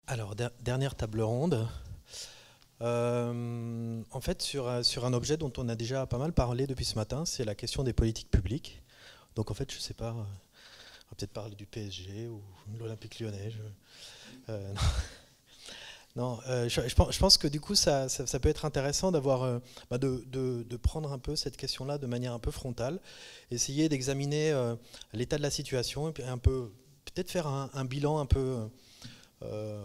Alors, dernière table ronde. En fait, sur un objet dont on a déjà pas mal parlé depuis ce matin, c'est la question des politiques publiques. Donc, en fait, je ne sais pas, on va peut-être parler du PSG ou de l'Olympique Lyonnais. Non, non, je pense que du coup, ça peut être intéressant d'avoir, de prendre un peu cette question-là de manière un peu frontale, essayer d'examiner l'état de la situation et puis un peu, peut-être faire un bilan un peu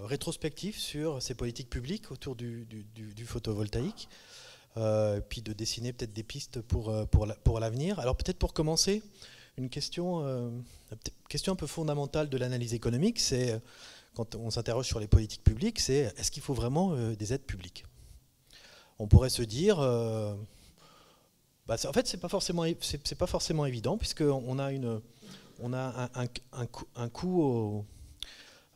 rétrospectif sur ces politiques publiques autour du photovoltaïque, puis de dessiner peut-être des pistes pour l'avenir. Alors peut-être pour commencer, une question un peu fondamentale de l'analyse économique, c'est quand on s'interroge sur les politiques publiques, c'est est-ce qu'il faut vraiment des aides publiques? On pourrait se dire, en fait, c'est pas forcément évident, puisqu'on a on a un coût un coût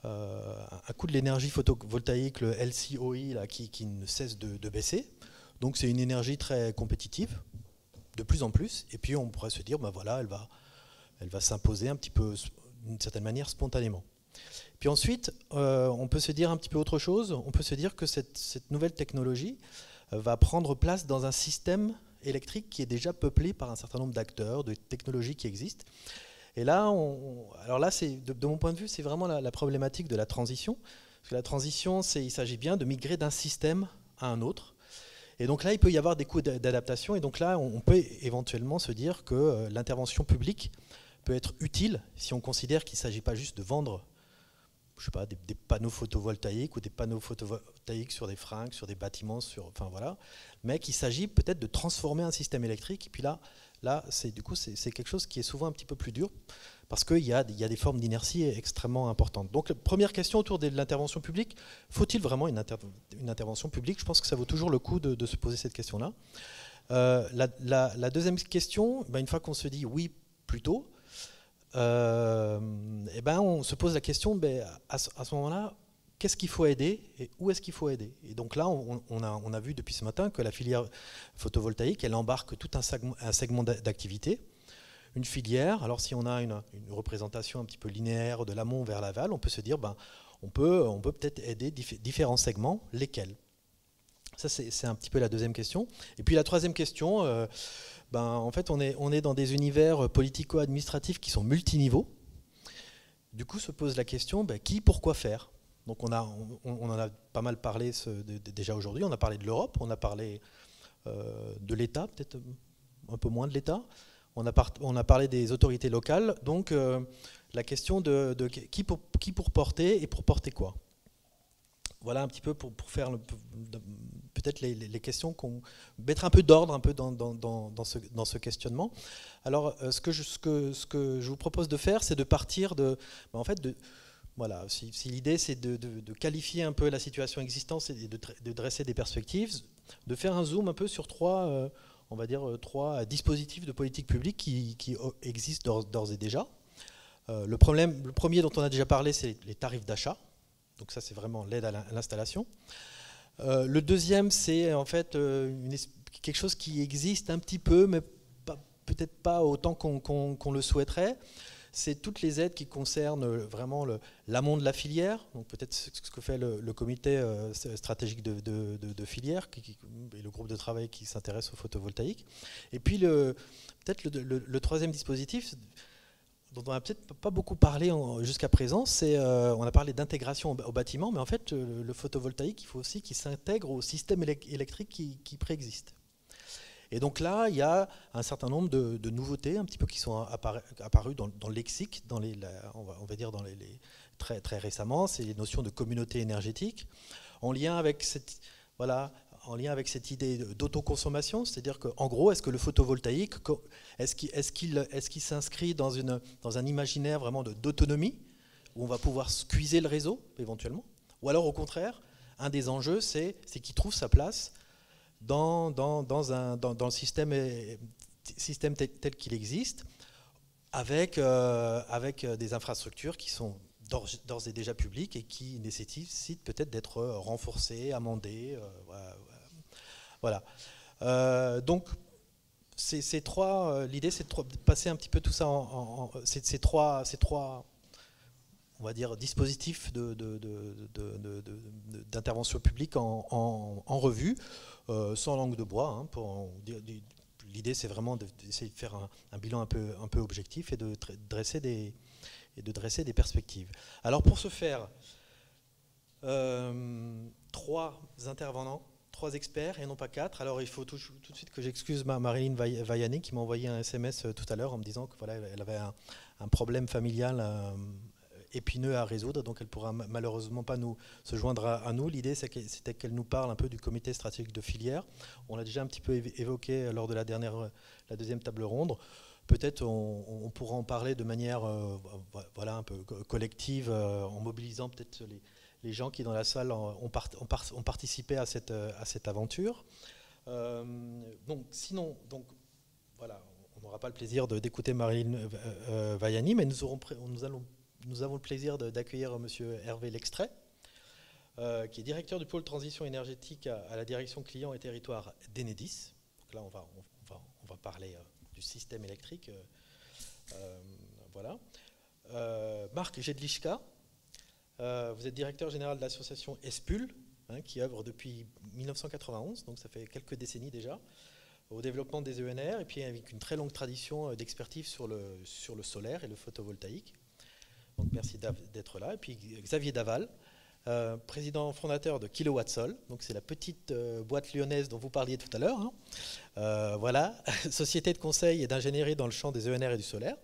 de l'énergie photovoltaïque, le LCOE, là, qui ne cesse de baisser. Donc c'est une énergie très compétitive, de plus en plus. Et puis on pourrait se dire, voilà, elle va s'imposer un petit peu, d'une certaine manière, spontanément. Puis ensuite, on peut se dire un petit peu autre chose. On peut se dire que cette nouvelle technologie va prendre place dans un système électrique qui est déjà peuplé par un certain nombre d'acteurs, de technologies qui existent. Et là, alors là, de mon point de vue, c'est vraiment la problématique de la transition. Parce que la transition, il s'agit bien de migrer d'un système à un autre. Et donc là, il peut y avoir des coûts d'adaptation. Et donc là, on peut éventuellement se dire que l'intervention publique peut être utile si on considère qu'il ne s'agit pas juste de vendre, je sais pas, des panneaux photovoltaïques ou des panneaux photovoltaïques sur des fringues, sur des bâtiments, enfin voilà, mais qu'il s'agit peut-être de transformer un système électrique. Et puis là, du coup, c'est quelque chose qui est souvent un petit peu plus dur parce qu'il y a des formes d'inertie extrêmement importantes. Donc, première question autour de l'intervention publique, faut-il vraiment une intervention publique? Je pense que ça vaut toujours le coup de se poser cette question-là. La deuxième question, une fois qu'on se dit oui, plutôt, on se pose la question, à ce moment-là, qu'est-ce qu'il faut aider et où est-ce qu'il faut aider? Et donc là, on a vu depuis ce matin que la filière photovoltaïque, elle embarque tout un segment d'activité, une filière. Alors si on a une représentation un petit peu linéaire de l'amont vers l'aval, on peut se dire, on peut peut-être aider différents segments, lesquels? Ça, c'est un petit peu la deuxième question. Et puis la troisième question, en fait, on est dans des univers politico-administratifs qui sont multiniveaux. Du coup, se pose la question, qui, pourquoi faire? Donc on en a pas mal parlé déjà aujourd'hui. On a parlé de l'Europe, on a parlé de l'État, peut-être un peu moins de l'État. On a parlé des autorités locales. Donc la question de qui pour porter et pour porter quoi? Voilà un petit peu pour faire peut-être les questions, mettre un peu d'ordre un peu dans ce questionnement. Alors ce que je vous propose de faire, c'est de partir en fait, voilà, si l'idée c'est de qualifier un peu la situation existante et de dresser des perspectives, de faire un zoom un peu sur on va dire, trois dispositifs de politique publique qui existent d'ores et déjà. Le premier dont on a déjà parlé, c'est les tarifs d'achat. Donc ça, c'est vraiment l'aide à l'installation. Le deuxième, c'est en fait quelque chose qui existe un petit peu, mais peut-être pas autant qu'on le souhaiterait. C'est toutes les aides qui concernent vraiment l'amont de la filière, donc peut-être ce que fait le comité stratégique de filière et le groupe de travail qui s'intéresse au photovoltaïque. Et puis peut-être le troisième dispositif, dont on n'a peut-être pas beaucoup parlé jusqu'à présent, on a parlé d'intégration au bâtiment, mais en fait le photovoltaïque, il faut aussi qu'il s'intègre au système électrique qui préexiste. Et donc là, il y a un certain nombre de nouveautés un petit peu qui sont apparues dans le lexique, on va dire très, très récemment. C'est les notions de communauté énergétique, en lien avec cette idée d'autoconsommation, c'est-à-dire qu'en gros, est-ce que le photovoltaïque, est-ce qu'il s'inscrit dans un imaginaire vraiment d'autonomie, où on va pouvoir squeezer le réseau, éventuellement? Ou alors, au contraire, un des enjeux, c'est qu'il trouve sa place dans le système tel qu'il existe, avec des infrastructures qui sont d'ores et déjà publiques et qui nécessitent peut-être d'être renforcées, amendées. Voilà. Donc, l'idée, c'est de passer un petit peu tout ça ces trois on va dire, dispositif d'intervention publique en revue, sans langue de bois. Hein, l'idée, c'est vraiment d'essayer de faire un bilan un peu objectif et de dresser des perspectives. Alors pour ce faire, 3 intervenants, 3 experts et non pas 4. Alors il faut tout de suite que j'excuse Marilyn Vaiani qui m'a envoyé un SMS tout à l'heure en me disant que voilà, elle avait un problème familial épineux à résoudre, donc elle ne pourra malheureusement pas se joindre à nous. L'idée, c'était qu'elle nous parle un peu du comité stratégique de filière. On l'a déjà un petit peu évoqué lors de la deuxième table ronde. Peut-être on pourra en parler de manière voilà, un peu collective, en mobilisant peut-être les gens qui dans la salle ont participé à cette aventure. Sinon, voilà, on n'aura pas le plaisir d'écouter Marilyn Vaiani, mais nous avons le plaisir d'accueillir monsieur Hervé Lextrait, qui est directeur du pôle transition énergétique à la direction client et territoire d'Enedis. Donc là, on va parler du système électrique. Voilà. Marc Jedlichka, vous êtes directeur général de l'association ESPUL, hein, qui œuvre depuis 1991, donc ça fait quelques décennies déjà, au développement des ENR, et puis avec une très longue tradition d'expertise sur le solaire et le photovoltaïque. Donc merci d'être là. Et puis Xavier Daval, président fondateur de KilowatSol, donc c'est la petite boîte lyonnaise dont vous parliez tout à l'heure. Hein. Voilà, société de conseil et d'ingénierie dans le champ des ENR et du solaire.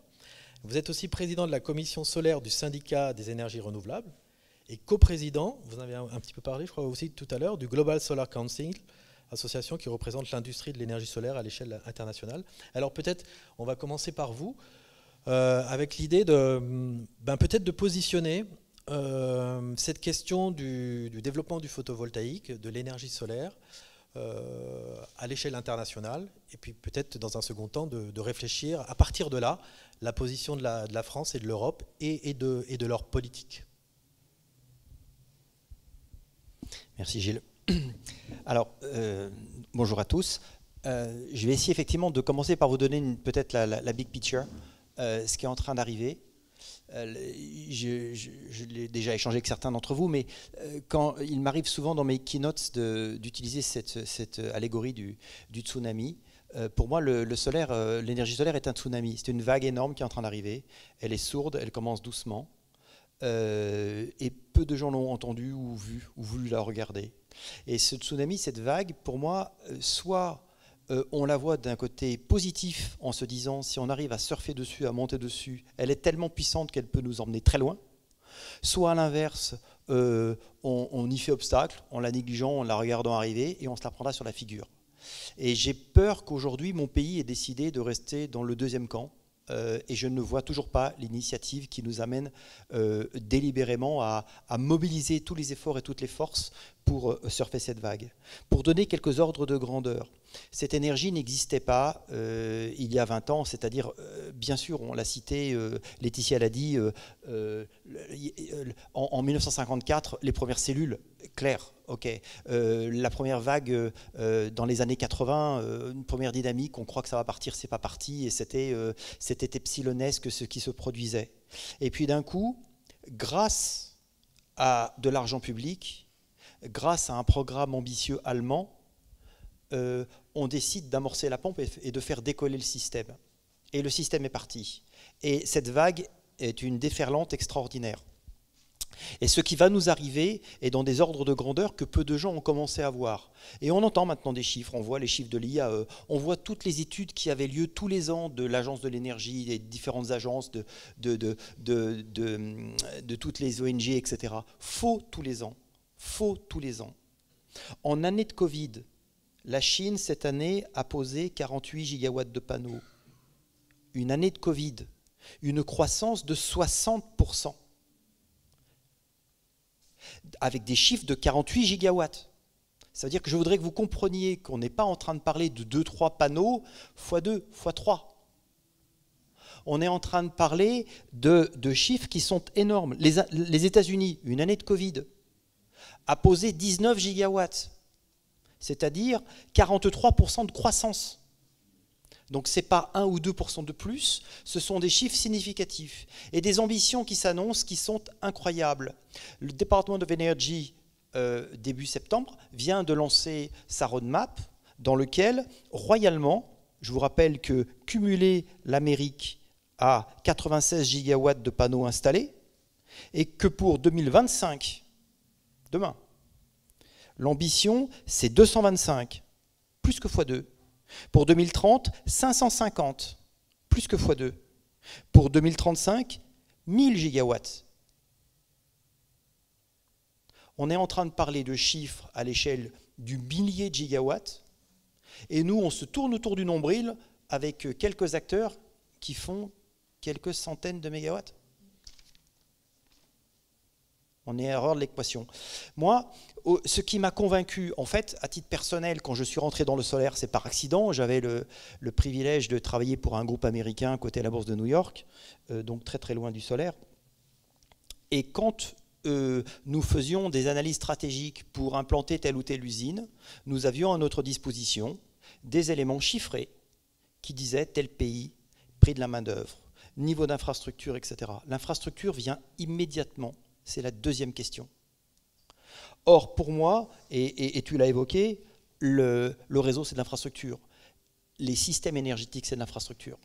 Vous êtes aussi président de la commission solaire du syndicat des énergies renouvelables et coprésident, vous en avez un petit peu parlé, je crois aussi tout à l'heure, du Global Solar Council, association qui représente l'industrie de l'énergie solaire à l'échelle internationale. Alors peut-être, on va commencer par vous, avec l'idée peut-être de positionner cette question du développement du photovoltaïque, de l'énergie solaire, à l'échelle internationale, et puis peut-être dans un second temps de réfléchir à partir de là la position de la France et de l'Europe et de leur politique. Merci Gilles. Alors, bonjour à tous. Je vais essayer effectivement de commencer par vous donner peut-être la big picture, ce qui est en train d'arriver. Je l'ai déjà échangé avec certains d'entre vous, mais quand il m'arrive souvent dans mes keynotes d'utiliser cette allégorie du tsunami, pour moi le solaire, l'énergie solaire est un tsunami. C'est une vague énorme qui est en train d'arriver. Elle est sourde, elle commence doucement. Et peu de gens l'ont entendu ou vu ou voulu la regarder. Et ce tsunami, cette vague, pour moi, soit on la voit d'un côté positif en se disant si on arrive à surfer dessus, à monter dessus, elle est tellement puissante qu'elle peut nous emmener très loin. Soit à l'inverse, on y fait obstacle, en la négligeant, en la regardant arriver et on se la prendra sur la figure. Et j'ai peur qu'aujourd'hui mon pays ait décidé de rester dans le deuxième camp. Et je ne vois toujours pas l'initiative qui nous amène délibérément à mobiliser tous les efforts et toutes les forces pour surfer cette vague. Pour donner quelques ordres de grandeur, cette énergie n'existait pas il y a 20 ans, c'est-à-dire, bien sûr, on l'a cité, Laetitia l'a dit, en 1954, les premières cellules, clair, ok. La première vague dans les années 80, une première dynamique, on croit que ça va partir, c'est pas parti, et c'était epsilonesque ce qui se produisait. Et puis d'un coup, grâce à de l'argent public, grâce à un programme ambitieux allemand, on décide d'amorcer la pompe et de faire décoller le système. Et le système est parti. Et cette vague est une déferlante extraordinaire. Et ce qui va nous arriver est dans des ordres de grandeur que peu de gens ont commencé à voir. Et on entend maintenant des chiffres, on voit les chiffres de l'IAE, on voit toutes les études qui avaient lieu tous les ans de l'Agence de l'énergie, des différentes agences, de toutes les ONG, etc. Faux tous les ans. Faux tous les ans. En année de Covid, la Chine, cette année, a posé 48 gigawatts de panneaux. Une année de Covid, une croissance de 60%. Avec des chiffres de 48 gigawatts. Ça veut dire que je voudrais que vous compreniez qu'on n'est pas en train de parler de 2-3 panneaux x2, x3. On est en train de parler de chiffres qui sont énormes. Les États-Unis, une année de Covid, a posé 19 gigawatts, c'est-à-dire 43% de croissance. Donc ce n'est pas 1 ou 2% de plus, ce sont des chiffres significatifs et des ambitions qui s'annoncent qui sont incroyables. Le Department of Energy, début septembre, vient de lancer sa roadmap dans lequel, royalement, je vous rappelle que cumuler l'Amérique à 96 gigawatts de panneaux installés et que pour 2025, demain, l'ambition c'est 225, plus que x2. Pour 2030, 550, plus que x2. Pour 2035, 1000 gigawatts. On est en train de parler de chiffres à l'échelle du millier de gigawatts, et nous, on se tourne autour du nombril avec quelques acteurs qui font quelques centaines de mégawatts. On est à l'erreur de l'équation. Moi, ce qui m'a convaincu, en fait, à titre personnel, quand je suis rentré dans le solaire, c'est par accident. J'avais le privilège de travailler pour un groupe américain côté à la bourse de New York, donc très très loin du solaire. Et quand nous faisions des analyses stratégiques pour implanter telle ou telle usine, nous avions à notre disposition des éléments chiffrés qui disaient tel pays, prix de la main-d'œuvre, niveau d'infrastructure, etc. L'infrastructure vient immédiatement. C'est la deuxième question. Or, pour moi, et tu l'as évoqué, le réseau, c'est de l'infrastructure. Les systèmes énergétiques, c'est de l'infrastructure.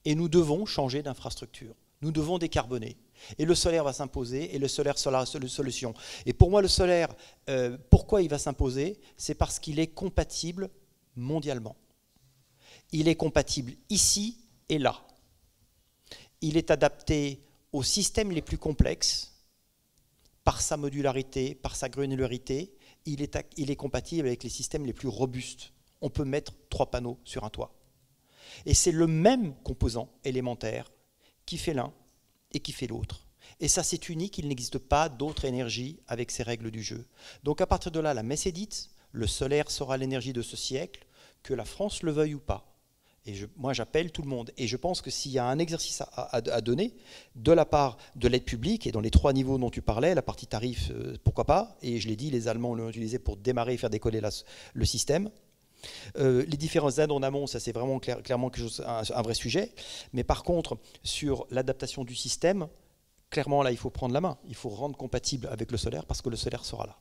Et nous devons changer d'infrastructure. Nous devons décarboner. Et le solaire va s'imposer, et le solaire sera la seule solution. Et pour moi, le solaire, pourquoi il va s'imposer? C'est parce qu'il est compatible mondialement. Il est compatible ici et là. Il est adapté aux systèmes les plus complexes, par sa modularité, par sa granularité, il est compatible avec les systèmes les plus robustes. On peut mettre 3 panneaux sur un toit. Et c'est le même composant élémentaire qui fait l'un et qui fait l'autre. Et ça, c'est unique, il n'existe pas d'autre énergie avec ces règles du jeu. Donc à partir de là, la messe est dite, le solaire sera l'énergie de ce siècle, que la France le veuille ou pas. Et moi, j'appelle tout le monde. Et je pense que s'il y a un exercice à donner de la part de l'aide publique, et dans les 3 niveaux dont tu parlais, la partie tarif, pourquoi pas, et je l'ai dit, les Allemands l'ont utilisé pour démarrer et faire décoller le système. Les différentes aides en amont, ça c'est vraiment clairement un vrai sujet. Mais par contre, sur l'adaptation du système, clairement là, il faut prendre la main. Il faut rendre compatible avec le solaire, parce que le solaire sera là.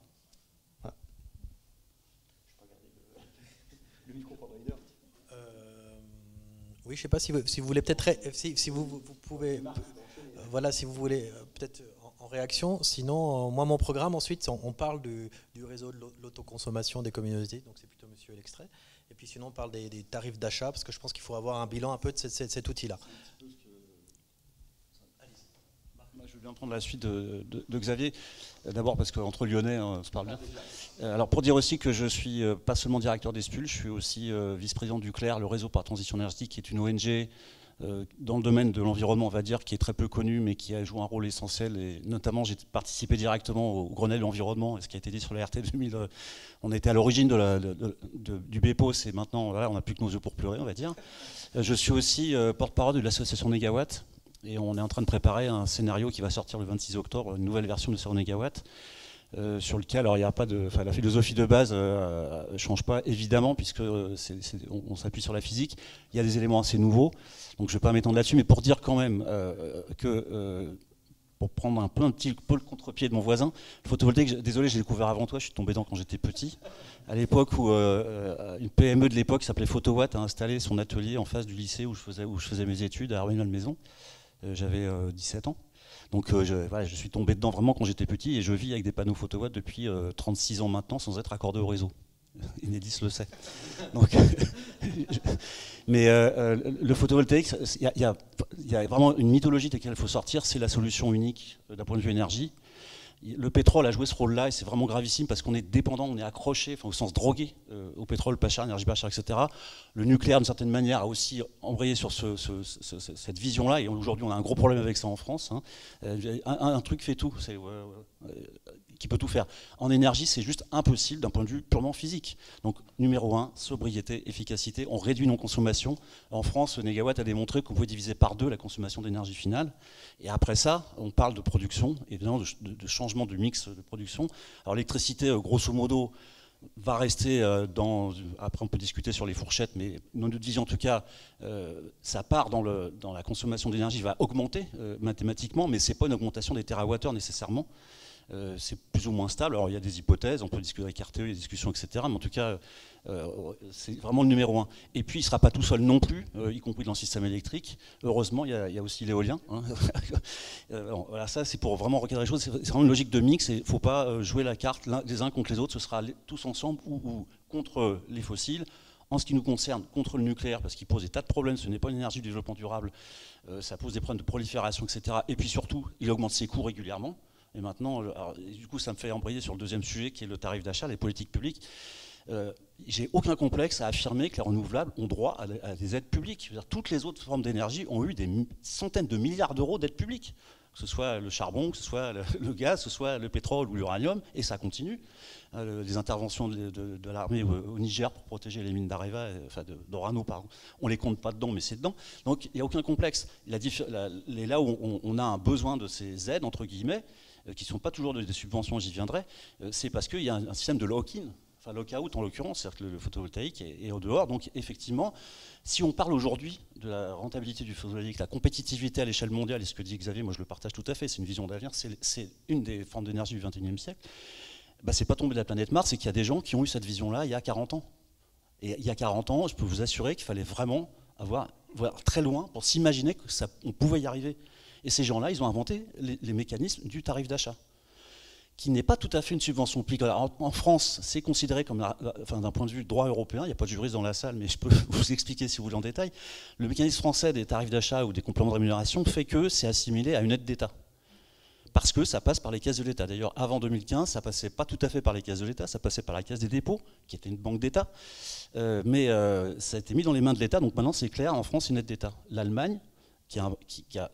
Voilà. Le micro pendant une heure. Oui, je ne sais pas si vous voulez peut-être, si vous pouvez, voilà, si vous voulez peut-être en réaction. Sinon, moi, mon programme, ensuite, on parle du réseau de l'autoconsommation des communautés, donc c'est plutôt monsieur l'extrait. Et puis sinon, on parle des tarifs d'achat, parce que je pense qu'il faut avoir un bilan un peu de cet outil-là. Je veux bien prendre la suite de Xavier, d'abord parce qu'entre Lyonnais, on se parle bien. Alors pour dire aussi que je suis pas seulement directeur d'Espul, je suis aussi vice-président du CLER, le réseau par la transition énergétique, qui est une ONG dans le domaine de l'environnement, on va dire, qui est très peu connue, mais qui a joué un rôle essentiel. Et notamment, j'ai participé directement au Grenelle de l'environnement, ce qui a été dit sur la RT 2000. On était à l'origine du BEPOS, et maintenant, voilà, on n'a plus que nos yeux pour pleurer, on va dire. Je suis aussi porte-parole de l'association Négawatt. Et on est en train de préparer un scénario qui va sortir le 26 octobre, une nouvelle version de 0 négawatt, sur lequel, alors il n'y a pas de, la philosophie de base ne change pas évidemment, puisque on s'appuie sur la physique. Il y a des éléments assez nouveaux, donc je ne vais pas m'étendre là-dessus, mais pour dire quand même pour prendre un petit peu le contre-pied de mon voisin, le photovoltaïque, désolé, j'ai découvert avant toi, je suis tombé dedans quand j'étais petit, à l'époque où une PME de l'époque qui s'appelait Photowatt a installé son atelier en face du lycée où je faisais mes études à Armel-Malmaison. J'avais 17 ans. Donc voilà, je suis tombé dedans vraiment quand j'étais petit et je vis avec des panneaux photowatt depuis 36 ans maintenant sans être accordé au réseau. Enedis le sait. Donc, mais le photovoltaïque, il y a vraiment une mythologie de laquelle il faut sortir, c'est la solution unique d'un point de vue énergie. Le pétrole a joué ce rôle-là et c'est vraiment gravissime parce qu'on est dépendant, on est accroché, au sens drogué, au pétrole pas cher, énergie pas chère, etc. Le nucléaire, d'une certaine manière, a aussi embrayé sur cette vision-là et aujourd'hui on a un gros problème avec ça en France. Hein. Un truc fait tout, qui peut tout faire. En énergie, c'est juste impossible d'un point de vue purement physique. Donc, numéro 1, sobriété, efficacité. On réduit nos consommations. En France, Négawatt a démontré qu'on pouvait diviser par 2 la consommation d'énergie finale. Et après ça, on parle de production, évidemment, de changement du mix de production. Alors, l'électricité, grosso modo, va rester après on peut discuter sur les fourchettes, mais dans notre vision en tout cas, sa part dans la consommation d'énergie va augmenter mathématiquement, mais c'est pas une augmentation des térawattheures nécessairement. C'est plus ou moins stable. Alors il y a des hypothèses, on peut discuter avec RTE, les discussions, etc. Mais en tout cas, c'est vraiment le numéro 1. Et puis il ne sera pas tout seul non plus, y compris dans le système électrique. Heureusement, il y a aussi l'éolien. Hein. Voilà, ça c'est pour vraiment recadrer les choses. C'est vraiment une logique de mix. Il ne faut pas jouer la carte les uns contre les autres. Ce sera tous ensemble ou contre les fossiles. En ce qui nous concerne, contre le nucléaire, parce qu'il pose des tas de problèmes, ce n'est pas une énergie de développement durable, ça pose des problèmes de prolifération, etc. Et puis surtout, il augmente ses coûts régulièrement. Et maintenant, du coup, ça me fait embrayer sur le deuxième sujet qui est le tarif d'achat, les politiques publiques. J'ai aucun complexe à affirmer que les renouvelables ont droit à des aides publiques. Je veux dire, toutes les autres formes d'énergie ont eu des centaines de milliards d'euros d'aides publiques, que ce soit le charbon, que ce soit le gaz, que ce soit le pétrole ou l'uranium, et ça continue. Les interventions de l'armée au Niger pour protéger les mines d'Areva, enfin d'Orano, pardon, on les compte pas dedans, mais c'est dedans. Donc il n'y a aucun complexe. Là où on a un besoin de ces aides, entre guillemets, qui ne sont pas toujours des subventions, j'y viendrai, c'est parce qu'il y a un système de lock-in, enfin lock-out en l'occurrence, c'est-à-dire que le photovoltaïque est au dehors. Donc effectivement, si on parle aujourd'hui de la rentabilité du photovoltaïque, la compétitivité à l'échelle mondiale, et ce que dit Xavier, moi je le partage tout à fait, c'est une vision d'avenir, c'est une des formes d'énergie du XXIe siècle, bah, c'est pas tombé de la planète Mars, c'est qu'il y a des gens qui ont eu cette vision-là il y a 40 ans. Et il y a 40 ans, je peux vous assurer qu'il fallait vraiment voir très loin pour s'imaginer qu'on pouvait y arriver. Et ces gens-là, ils ont inventé les mécanismes du tarif d'achat, qui n'est pas tout à fait une subvention publique. Alors, en France, c'est considéré comme, d'un point de vue droit européen, il n'y a pas de juriste dans la salle, mais je peux vous expliquer si vous voulez en détail. Le mécanisme français des tarifs d'achat ou des compléments de rémunération fait que c'est assimilé à une aide d'État. Parce que ça passe par les caisses de l'État. D'ailleurs, avant 2015, ça passait pas tout à fait par les caisses de l'État, ça passait par la Caisse des dépôts, qui était une banque d'État. Mais ça a été mis dans les mains de l'État, donc maintenant c'est clair, en France, c'est une aide d'État. L'Allemagne,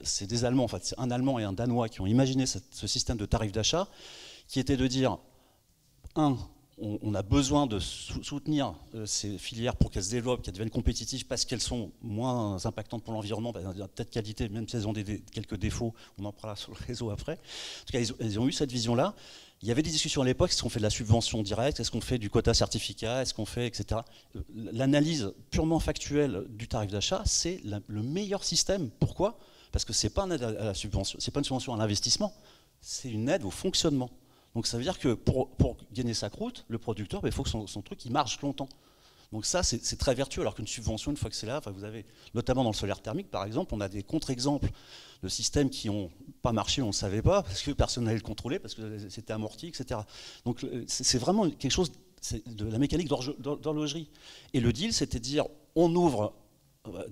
c'est des Allemands, en fait, c'est un Allemand et un Danois qui ont imaginé ce système de tarif d'achat, qui était de dire, on a besoin de soutenir ces filières pour qu'elles se développent, qu'elles deviennent compétitives parce qu'elles sont moins impactantes pour l'environnement, peut-être qualité, même si elles ont quelques défauts, on en parlera sur le réseau après. En tout cas, ils ont eu cette vision-là. Il y avait des discussions à l'époque, est-ce qu'on fait de la subvention directe, est-ce qu'on fait du quota certificat, est-ce qu'on fait, etc. L'analyse purement factuelle du tarif d'achat, c'est le meilleur système. Pourquoi ? Parce que ce n'est pas une aide à la subvention, c'est pas une subvention à l'investissement, c'est une aide au fonctionnement. Donc ça veut dire que pour gagner sa croûte, le producteur, il faut que son truc il marche longtemps. Donc ça, c'est très vertueux, alors qu'une subvention, une fois que c'est là, vous avez, notamment dans le solaire thermique, par exemple, on a des contre-exemples de systèmes qui n'ont pas marché, on ne le savait pas, parce que personne n'allait le contrôler, parce que c'était amorti, etc. Donc c'est vraiment quelque chose de la mécanique d'horlogerie. Et le deal, c'était de dire, on ouvre,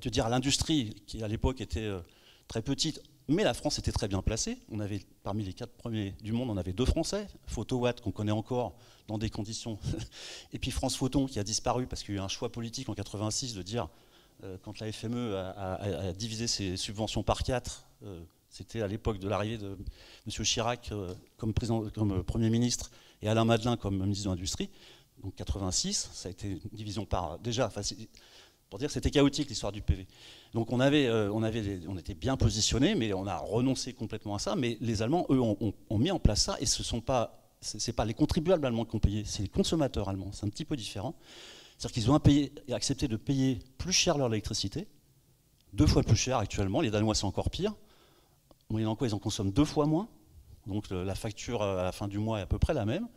de dire à l'industrie, qui à l'époque était très petite, mais la France était très bien placée. On avait, parmi les 4 premiers du monde, on avait 2 Français. Photowatt, qu'on connaît encore dans des conditions. Et puis France Photon, qui a disparu parce qu'il y a eu un choix politique en 86 de dire, quand la FME a divisé ses subventions par 4, c'était à l'époque de l'arrivée de M. Chirac comme Premier ministre et Alain Madelin comme ministre de l'Industrie. Donc 86, ça a été une division par... Déjà, pour dire que c'était chaotique l'histoire du PV. Donc on était bien positionnés, mais on a renoncé complètement à ça. Mais les Allemands, eux, ont mis en place ça, et c'est pas les contribuables allemands qui ont payé, c'est les consommateurs allemands. C'est un petit peu différent. C'est-à-dire qu'ils ont accepté de payer plus cher leur électricité, 2 fois plus cher actuellement. Les Danois, c'est encore pire. Moyennant quoi, ils en consomment 2 fois moins. Donc la facture à la fin du mois est à peu près la même.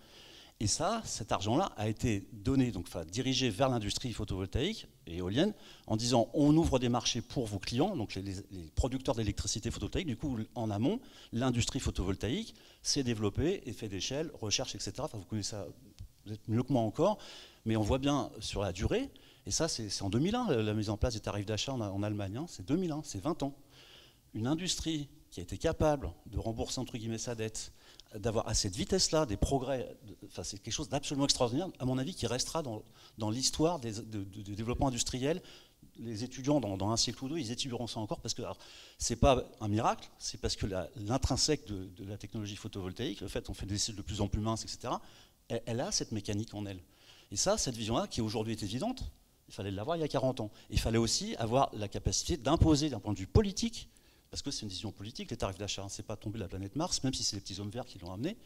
Et ça, cet argent-là a été donné, dirigé vers l'industrie photovoltaïque et éolienne, en disant on ouvre des marchés pour vos clients, donc les producteurs d'électricité photovoltaïque. Du coup, en amont, l'industrie photovoltaïque s'est développée, effet d'échelle, recherche, etc. Vous connaissez ça vous êtes mieux que moi encore, mais on voit bien sur la durée, et ça c'est en 2001, la mise en place des tarifs d'achat en Allemagne, hein, c'est 2001, c'est 20 ans. Une industrie qui a été capable de rembourser entre guillemets sa dette, d'avoir à cette vitesse-là des progrès, c'est quelque chose d'absolument extraordinaire, à mon avis, qui restera dans l'histoire du développement industriel. Les étudiants, dans un siècle ou 2, ils étudieront ça encore, parce que ce n'est pas un miracle, c'est parce que l'intrinsèque de la technologie photovoltaïque, le fait qu'on fait des cellules de plus en plus minces, etc., elle a cette mécanique en elle. Et ça, cette vision-là, qui aujourd'hui est évidente, il fallait l'avoir il y a 40 ans. Il fallait aussi avoir la capacité d'imposer, d'un point de vue politique, parce que c'est une décision politique, les tarifs d'achat, c'est pas tombé de la planète Mars, même si c'est les petits hommes verts qui l'ont amené.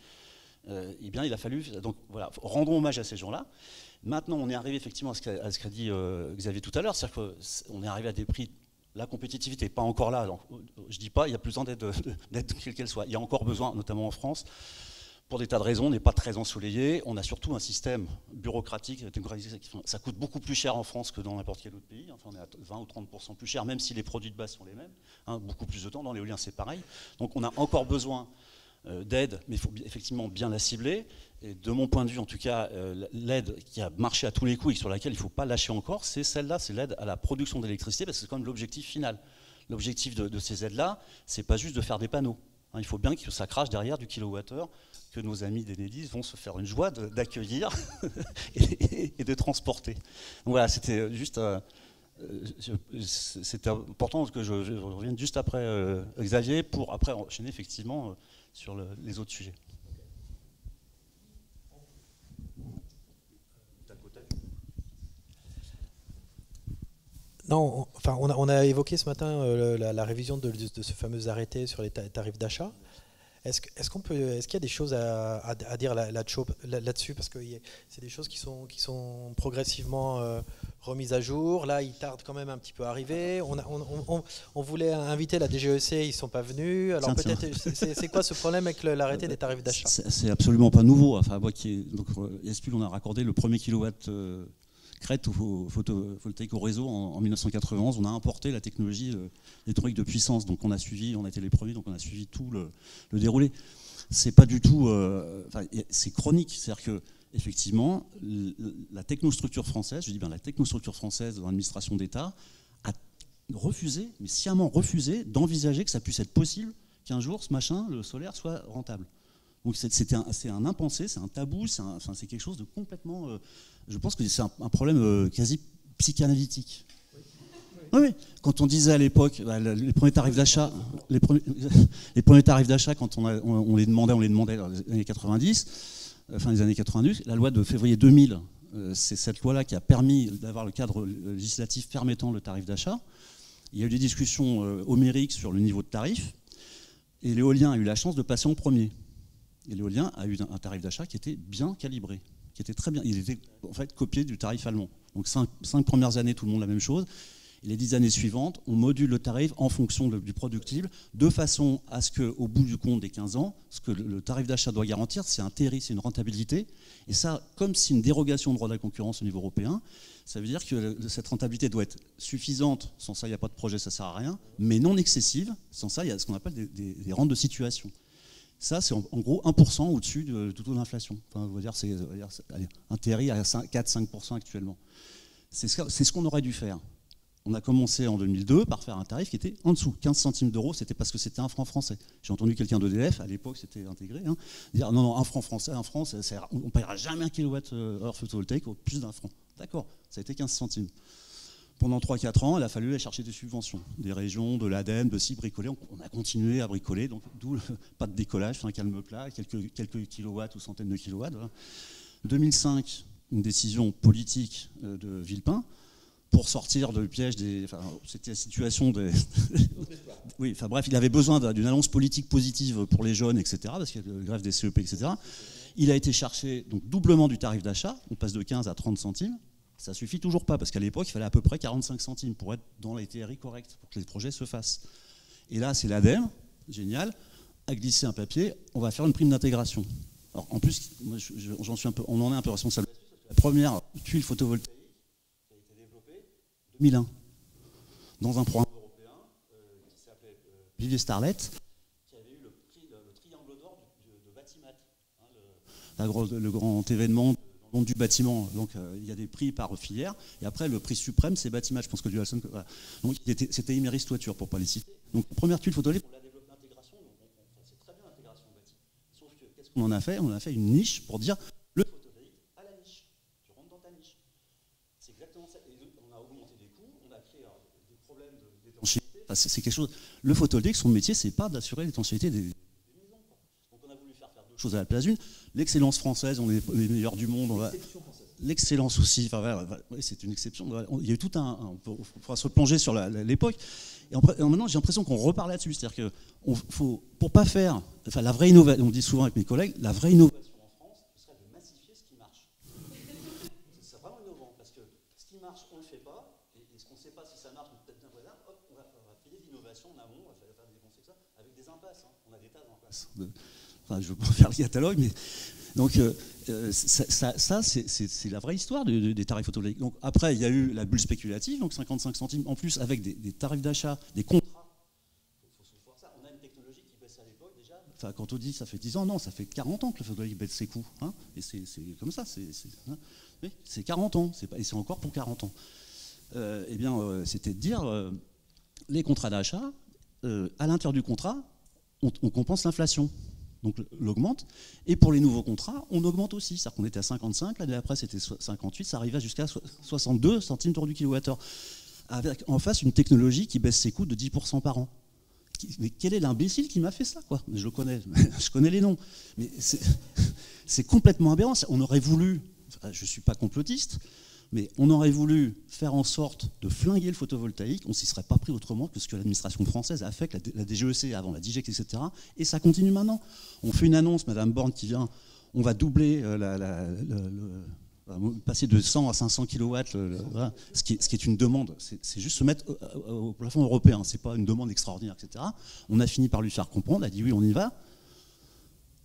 Eh bien, il a fallu, donc voilà, rendons hommage à ces gens-là. Maintenant, on est arrivé effectivement à ce qu'a dit Xavier tout à l'heure, c'est-à-dire qu'on est arrivé à des prix. La compétitivité n'est pas encore là. Donc, je ne dis pas, il y a plus besoin d'aide quelle qu'elle soit. Il y a encore besoin, notamment en France, pour des tas de raisons, on n'est pas très ensoleillé. On a surtout un système bureaucratique, ça coûte beaucoup plus cher en France que dans n'importe quel autre pays. Enfin, on est à 20 ou 30% plus cher, même si les produits de base sont les mêmes. Hein, beaucoup plus de temps, dans l'éolien c'est pareil. Donc on a encore besoin d'aide, mais il faut effectivement bien la cibler. Et de mon point de vue, en tout cas, l'aide qui a marché à tous les coups et sur laquelle il ne faut pas lâcher encore, c'est celle-là, c'est l'aide à la production d'électricité, parce que c'est quand même l'objectif final. L'objectif de ces aides-là, c'est pas juste de faire des panneaux. Hein, il faut bien que ça crache derrière du kilowattheure, que nos amis d'Enedis vont se faire une joie d'accueillir et de transporter. Donc voilà, c'était juste... c'était important que je revienne juste après Xavier, pour après enchaîner effectivement sur les autres sujets. Non, enfin, on a évoqué ce matin la révision de ce fameux arrêté sur les tarifs d'achat. Est-ce qu'il y a des choses à dire là-dessus, parce que c'est des choses qui sont progressivement remises à jour. Là, ils tardent quand même un petit peu à arriver. On voulait inviter la DGEC, ils ne sont pas venus. Alors peut-être, c'est quoi ce problème avec l'arrêté des tarifs d'achat? C'est absolument pas nouveau. Enfin, donc, on a raccordé le premier kilowatt crête au photovoltaïque au réseau en 1991. On a importé la technologie électronique de puissance, donc on a été les premiers, donc on a suivi tout le déroulé. C'est pas du tout, c'est chronique, c'est-à-dire que effectivement la technostructure française, je dis bien la technostructure française dans l'administration d'État a refusé, mais sciemment refusé, d'envisager que ça puisse être possible qu'un jour ce machin, le solaire, soit rentable. Donc c'est un impensé, c'est un tabou, c'est quelque chose de complètement... je pense que c'est un problème quasi psychanalytique. Oui. Quand on disait à l'époque, les premiers tarifs d'achat, quand on les demandait dans les années 90, fin des années 90, la loi de février 2000, c'est cette loi-là qui a permis d'avoir le cadre législatif permettant le tarif d'achat. Il y a eu des discussions homériques sur le niveau de tarif, et l'éolien a eu la chance de passer en premier. Et l'éolien a eu un tarif d'achat qui était bien calibré, qui était très bien. Il était en fait copié du tarif allemand. Donc 5 premières années, tout le monde la même chose. Et les 10 années suivantes, on module le tarif en fonction du productible, de façon à ce qu'au bout du compte des 15 ans, ce que le tarif d'achat doit garantir, c'est un TRI, c'est une rentabilité. Et ça, comme c'est une dérogation au droit de la concurrence au niveau européen, ça veut dire que cette rentabilité doit être suffisante. Sans ça, il n'y a pas de projet, ça ne sert à rien. Mais non excessive. Sans ça, il y a ce qu'on appelle des rentes de situation. Ça, c'est en gros 1% au-dessus du taux d'inflation. Enfin, on va dire, c'est un TRI à 4-5% actuellement. C'est ce qu'on aurait dû faire. On a commencé en 2002 par faire un tarif qui était en dessous, 15 centimes d'euros, c'était parce que c'était un franc français. J'ai entendu quelqu'un d'EDF, à l'époque c'était intégré, dire non, un franc français, on ne paiera jamais un kilowatt-heure photovoltaïque au plus d'un franc. D'accord, ça a été 15 centimes. Pendant 3-4 ans, il a fallu aller chercher des subventions, des régions, de l'ADEME, de s'y bricoler. On a continué à bricoler, donc d'où pas de décollage, un calme plat, quelques kilowatts ou centaines de kilowatts. Voilà. 2005, une décision politique de Villepin pour sortir du piège c'était la situation des... oui, enfin bref, il avait besoin d'une annonce politique positive pour les jeunes, etc., parce qu'il y a la grève des CEP, etc. Il a été cherché donc doublement du tarif d'achat, on passe de 15 à 30 centimes. Ça ne suffit toujours pas, parce qu'à l'époque, il fallait à peu près 45 centimes pour être dans les TRI corrects, pour que les projets se fassent. Et là, c'est l'ADEME, génial, a glissé un papier, on va faire une prime d'intégration. Alors en plus, moi, j'en suis on en est un peu responsable. La première tuile photovoltaïque qui a été développée en 2001, dans un programme européen qui s'appelait Vivier Starlet, qui avait eu le triangle d'or de Batimat, le grand événement du bâtiment. Donc il y a des prix par filière, et après le prix suprême c'est Batimat. Je pense que voilà. Donc c'était Imerys Toiture pour pas les citer. Donc première tuile photovoltaïque, on l'a développé l'intégration, c'est très bien l'intégration bâtie. Sauf que qu'est-ce qu'on en a fait? On a fait une niche pour dire le photovoltaïque à la niche. Tu rentres dans ta niche. C'est exactement ça. Et on a augmenté des coûts, on a créé des problèmes d'étanchéité. Enfin, c'est quelque chose. Le photovoltaïque, son métier, c'est pas d'assurer l'étanchéité des maisons. Donc on a voulu faire deux choses à la place d'une. L'excellence française, on est les meilleurs du monde. L'excellence aussi, oui, c'est une exception. Il y a eu tout on pourra se replonger sur l'époque. Et maintenant, j'ai l'impression qu'on repart là-dessus. C'est-à-dire que pour pas faire, la vraie innovation, on dit souvent avec mes collègues, la vraie innovation massifier ce qui marche. C'est vraiment innovant, parce que ce qui marche, on ne le fait pas, et ce qu'on ne sait pas si ça marche, peut-être d'un voilà, hop, on va payer d'innovation en amont, on va faire des concepts ça, avec des impasses. Hein. On a des tas d'impasses. Enfin, je ne veux pas faire le catalogue, mais donc ça c'est la vraie histoire des tarifs photovoltaïques. Donc après, il y a eu la bulle spéculative, donc 55 centimes en plus avec des tarifs d'achat, des contrats. On a une technologie qui baisse à l'époque déjà. Enfin, quand on dit ça fait 10 ans, non, ça fait 40 ans que le photovoltaïque baisse ses coûts. Hein, et c'est comme ça, c'est 40 ans, et c'est encore pour 40 ans. Eh bien, c'était de dire les contrats d'achat, à l'intérieur du contrat, on compense l'inflation. Donc l'augmente, et pour les nouveaux contrats, on augmente aussi. C'est-à-dire qu'on était à 55, l'année d'après c'était 58, ça arrivait jusqu'à 62 centimes tour du kilowattheure. Avec en face une technologie qui baisse ses coûts de 10% par an. Mais quel est l'imbécile qui m'a fait ça, quoi? Je le connais, je connais les noms. Mais c'est complètement aberrant. On aurait voulu, je ne suis pas complotiste, mais on aurait voulu faire en sorte de flinguer le photovoltaïque, on ne s'y serait pas pris autrement que ce que l'administration française a fait, que la DGEC avant, la DGEC, etc. Et ça continue maintenant. On fait une annonce, Madame Borne qui vient, on va doubler, passer de 100 à 500 kW, voilà, ce qui est une demande. C'est juste se mettre au plafond européen, ce n'est pas une demande extraordinaire, etc. On a fini par lui faire comprendre, elle a dit oui, on y va.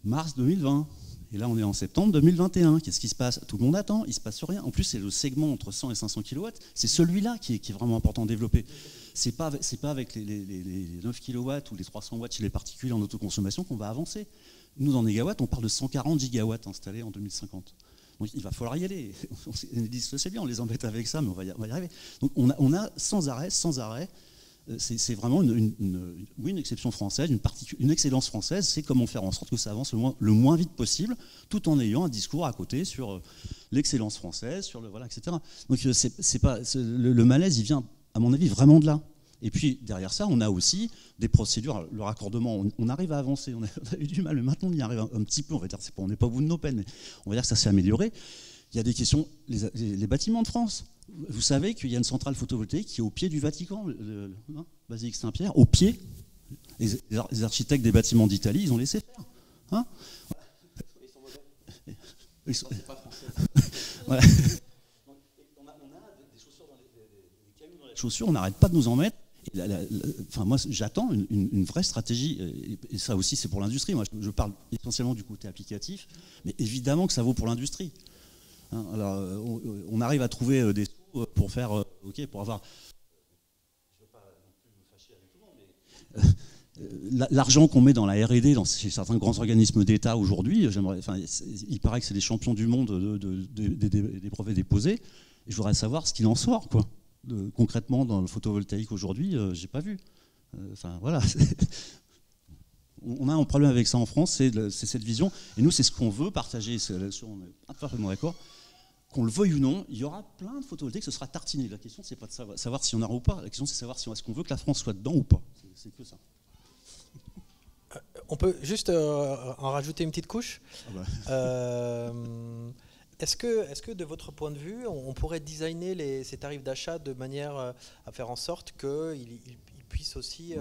Mars 2020. Et là, on est en septembre 2021. Qu'est-ce qui se passe? Tout le monde attend, il ne se passe rien. En plus, c'est le segment entre 100 et 500 kW. C'est celui-là qui est vraiment important à développer. Ce n'est pas avec les 9 kW ou les 300 watts chez les particuliers en autoconsommation qu'on va avancer. Nous, dans Négawatt, on parle de 140 gigawatts installés en 2050. Donc, il va falloir y aller. Ils disent, c'est bien, on les embête avec ça, mais on va y arriver. Donc, on a sans arrêt, c'est vraiment une exception française, une excellence française, c'est comment faire en sorte que ça avance le moins vite possible, tout en ayant un discours à côté sur l'excellence française, sur voilà, etc. Donc le malaise, il vient, à mon avis, vraiment de là. Et puis derrière ça, on a aussi des procédures, le raccordement, on arrive à avancer, on a eu du mal, mais maintenant on y arrive un petit peu, on va dire, on n'est pas au bout de nos peines, mais on va dire que ça s'est amélioré. Il y a des questions, les bâtiments de France. Vous savez qu'il y a une centrale photovoltaïque qui est au pied du Vatican, Basilique Saint-Pierre, au pied. Les architectes des bâtiments d'Italie, ils ont laissé faire. Hein, ils sont pas français. Voilà. On a des chaussures dans les cailloux dans les chaussures, on n'arrête pas de nous en mettre. Enfin, moi, j'attends une vraie stratégie, et ça aussi, c'est pour l'industrie. Moi, je parle essentiellement du côté applicatif, mais évidemment que ça vaut pour l'industrie. Hein, alors, on arrive à trouver des sous pour faire, pour avoir. Je ne veux pas non plus me fâcher avec tout le monde, mais l'argent qu'on met dans la R&D, chez certains grands organismes d'État aujourd'hui, il paraît que c'est des champions du monde des brevets déposés. Et je voudrais savoir ce qu'il en sort, quoi. Concrètement, dans le photovoltaïque aujourd'hui, j'ai pas vu. Voilà. On a un problème avec ça en France, c'est cette vision. Et nous, c'est ce qu'on veut partager. Là-dessus, on est parfaitement d'accord. Qu'on le veuille ou non, il y aura plein de photovoltaïques, ce sera tartiné. La question, c'est pas de savoir si on en aura ou pas. La question, c'est de savoir si est-ce qu'on veut que la France soit dedans ou pas. C'est que ça. On peut juste en rajouter une petite couche. Est-ce que de votre point de vue, on pourrait designer ces tarifs d'achat de manière à faire en sorte qu'ils puissent aussi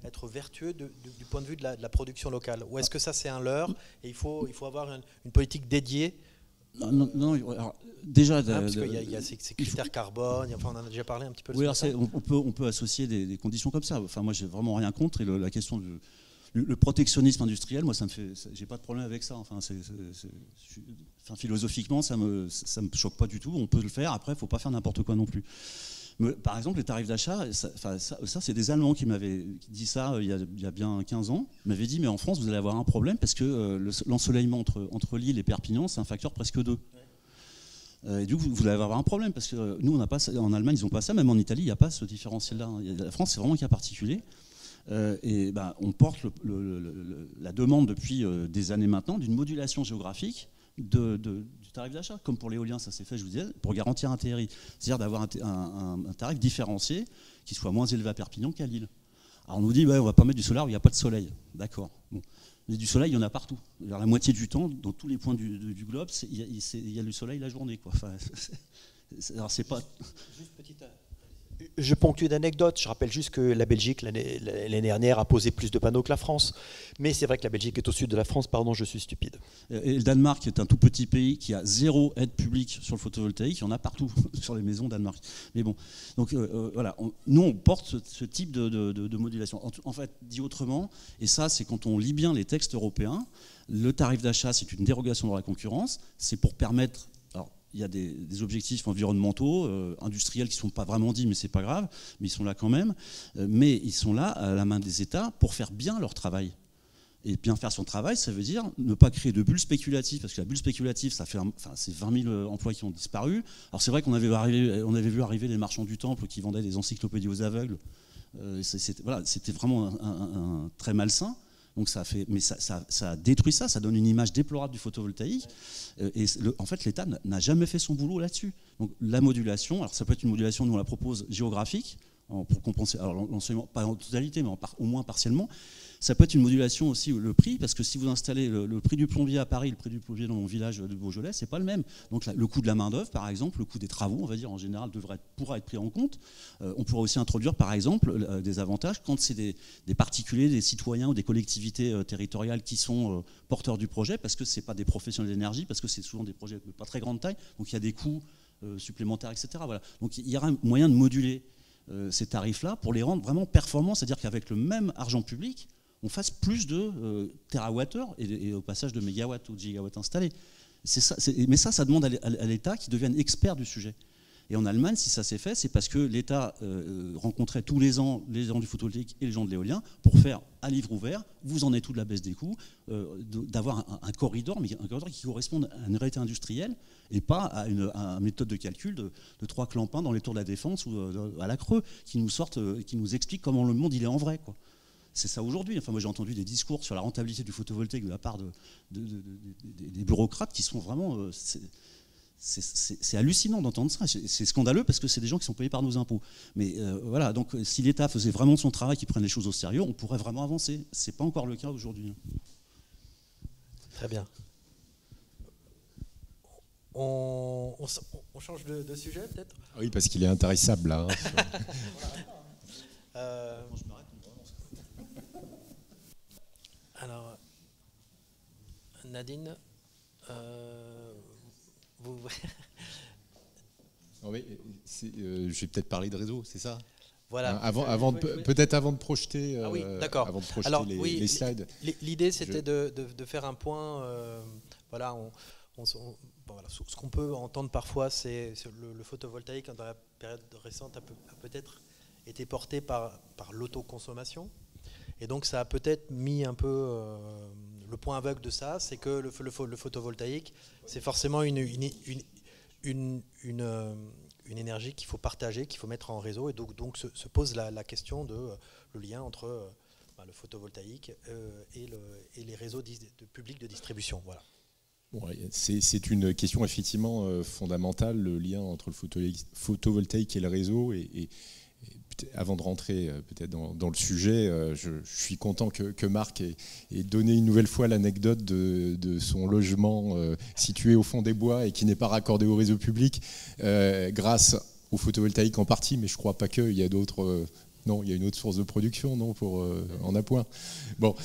être vertueux du point de vue de la production locale? Ou est-ce que ça, c'est un leurre et il faut avoir une politique dédiée? Non, alors, déjà... parce qu'il y a ces critères carbone, enfin, on en a déjà parlé un petit peu de ça. On peut associer des conditions comme ça. Enfin, moi, j'ai vraiment rien contre. Et la question le protectionnisme industriel, moi, j'ai pas de problème avec ça. Enfin, philosophiquement, ça me choque pas du tout. On peut le faire. Après, il faut pas faire n'importe quoi non plus. Mais, par exemple, les tarifs d'achat, ça c'est des Allemands qui m'avaient dit ça il y a bien 15 ans. Ils m'avaient dit, mais en France, vous allez avoir un problème parce que l'ensoleillement entre Lille et Perpignan, c'est un facteur presque 2. Et du coup, vous allez avoir un problème parce que nous, on n'a pas ça. En Allemagne, ils n'ont pas ça. Même en Italie, il n'y a pas ce différentiel-là. La France, c'est vraiment un cas particulier. On porte la demande depuis des années maintenant d'une modulation géographique du tarif d'achat, comme pour l'éolien, ça s'est fait, je vous disais, pour garantir un TRI, c'est-à-dire d'avoir un tarif différencié qui soit moins élevé à Perpignan qu'à Lille. Alors on nous dit, on ne va pas mettre du solaire où il n'y a pas de soleil. D'accord. Bon. Mais du soleil, il y en a partout. Alors, la moitié du temps, dans tous les points du globe, il y a du soleil la journée, quoi. Enfin, alors c'est pas... Juste petite... Je ponctue d'anecdotes. Je rappelle juste que la Belgique, l'année dernière, a posé plus de panneaux que la France. Mais c'est vrai que la Belgique est au sud de la France. Pardon, je suis stupide. Et le Danemark est un tout petit pays qui a 0 aide publique sur le photovoltaïque. Il y en a partout sur les maisons Danemark. Mais bon, donc voilà, nous on porte ce type de modulation. En fait, dit autrement, et ça c'est quand on lit bien les textes européens, le tarif d'achat c'est une dérogation dans la concurrence. C'est pour permettre... Il y a des objectifs environnementaux, industriels qui ne sont pas vraiment dits, mais ce n'est pas grave, mais ils sont là quand même. Mais ils sont là à la main des États pour faire bien leur travail. Et bien faire son travail, ça veut dire ne pas créer de bulles spéculatives, parce que la bulle spéculative, c'est 20 000 emplois qui ont disparu. Alors c'est vrai qu'on avait vu arriver les marchands du temple qui vendaient des encyclopédies aux aveugles. C'était vraiment un très malsain. Donc ça a détruit ça, ça donne une image déplorable du photovoltaïque. En fait, l'État n'a jamais fait son boulot là-dessus. Donc la modulation, alors ça peut être une modulation, nous on la propose géographique, pour compenser, alors l'enseignement, pas en totalité, mais au moins partiellement. Ça peut être une modulation aussi, le prix, parce que si vous installez le prix du plombier à Paris, le prix du plombier dans mon village de Beaujolais, c'est pas le même. Donc le coût de la main-d'œuvre, par exemple, le coût des travaux, on va dire en général, pourra être pris en compte. On pourra aussi introduire, par exemple, des avantages quand c'est des particuliers, des citoyens ou des collectivités territoriales qui sont porteurs du projet, parce que c'est pas des professionnels d'énergie, parce que c'est souvent des projets de pas très grande taille, donc il y a des coûts supplémentaires, etc. Voilà. Donc il y aura un moyen de moduler ces tarifs-là pour les rendre vraiment performants, c'est-à-dire qu'avec le même argent public, on fasse plus de térawattheures et au passage de mégawatts ou de gigawatts installés. Mais ça demande à l'État qui devienne expert du sujet. Et en Allemagne, si ça s'est fait, c'est parce que l'État rencontrait tous les ans du photovoltaïque et les gens de l'éolien pour faire à livre ouvert, vous en êtes où de la baisse des coûts, d'avoir un corridor, mais un corridor qui corresponde à une réalité industrielle et pas à une méthode de calcul de 3 clampins dans les tours de la Défense ou à la Creux qui nous expliquent comment le monde il est en vrai, quoi. C'est ça aujourd'hui. Enfin, moi, j'ai entendu des discours sur la rentabilité du photovoltaïque de la part des bureaucrates qui sont vraiment... c'est hallucinant d'entendre ça. C'est scandaleux parce que c'est des gens qui sont payés par nos impôts. Mais voilà, donc si l'État faisait vraiment son travail, qu'il prenne les choses au sérieux, on pourrait vraiment avancer. Ce n'est pas encore le cas aujourd'hui. Très bien. On change de sujet, peut-être ? Oui, parce qu'il est intarissable, là. Alors, Nadine, vous... Non, mais je vais peut-être parler de réseau, c'est ça ? Voilà. Peut-être avant de projeter, ah oui, d'accord. avant de projeter alors, les slides. L'idée, c'était de faire un point. Voilà, voilà, ce qu'on peut entendre parfois, c'est le photovoltaïque dans la période récente a peut-être été porté par l'autoconsommation. Et donc ça a peut-être mis un peu le point aveugle de ça, c'est que le photovoltaïque, c'est forcément une énergie qu'il faut partager, qu'il faut mettre en réseau. Et donc se pose la question de le lien entre le photovoltaïque et les réseaux publics de distribution. Voilà. Ouais, c'est une question effectivement fondamentale, le lien entre le photovoltaïque et le réseau. Et avant de rentrer peut-être dans le sujet, je suis content que Marc ait donné une nouvelle fois l'anecdote de son logement situé au fond des bois et qui n'est pas raccordé au réseau public grâce au photovoltaïque en partie, mais je ne crois pas qu'il y a d'autres... non, il y a une autre source de production, non, pour en appoint. Bon,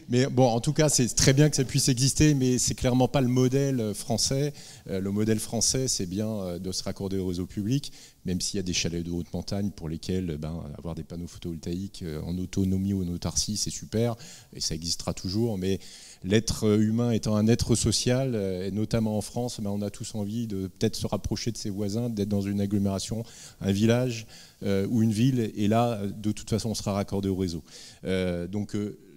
mais bon, en tout cas, c'est très bien que ça puisse exister, mais c'est clairement pas le modèle français. Le modèle français, c'est bien de se raccorder au réseau public, même s'il y a des chalets de haute montagne pour lesquels avoir des panneaux photovoltaïques en autonomie ou en autarcie, c'est super, et ça existera toujours. Mais l'être humain étant un être social, et notamment en France, on a tous envie de peut-être se rapprocher de ses voisins, d'être dans une agglomération, un village ou une ville, et là, de toute façon, on sera raccordé au réseau. Donc,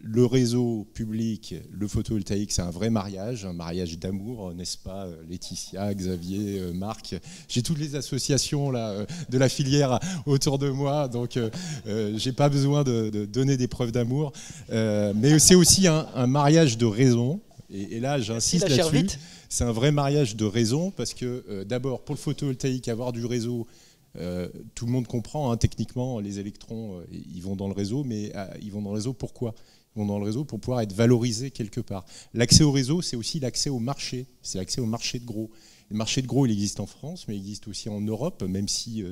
le réseau public, le photovoltaïque, c'est un vrai mariage, un mariage d'amour, n'est-ce pas, Laetitia, Xavier, Marc. J'ai toutes les associations là, de la filière autour de moi, donc j'ai pas besoin de donner des preuves d'amour. Mais c'est aussi un mariage de raison, et là j'insiste là-dessus. C'est un vrai mariage de raison, parce que d'abord, pour le photovoltaïque, avoir du réseau, tout le monde comprend, hein, techniquement, les électrons, ils vont dans le réseau, mais ils vont dans le réseau pourquoi ? vont dans le réseau pour pouvoir être valorisés quelque part. L'accès au réseau, c'est aussi l'accès au marché, c'est l'accès au marché de gros. Le marché de gros, il existe en France, mais il existe aussi en Europe, même si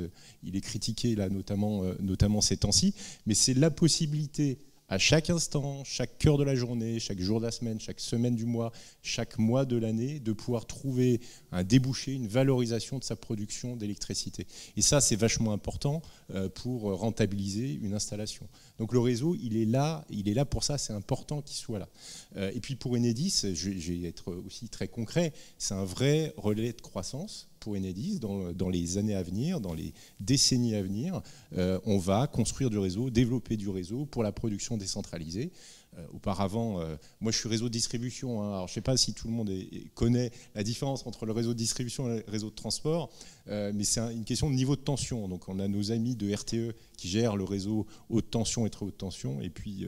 il est critiqué là, notamment ces temps-ci. Mais c'est la possibilité à chaque instant, chaque heure de la journée, chaque jour de la semaine, chaque semaine du mois, chaque mois de l'année, de pouvoir trouver un débouché, une valorisation de sa production d'électricité. Et ça, c'est vachement important pour rentabiliser une installation. Donc le réseau, il est là pour ça, c'est important qu'il soit là. Et puis pour Enedis, je vais être aussi très concret, c'est un vrai relais de croissance pour Enedis dans les années à venir, dans les décennies à venir. On va construire du réseau, développer du réseau pour la production décentralisée. Auparavant, moi je suis réseau de distribution, hein. Alors je ne sais pas si tout le monde connaît la différence entre le réseau de distribution et le réseau de transport, mais c'est une question de niveau de tension. Donc on a nos amis de RTE qui gèrent le réseau haute tension et très haute tension, et puis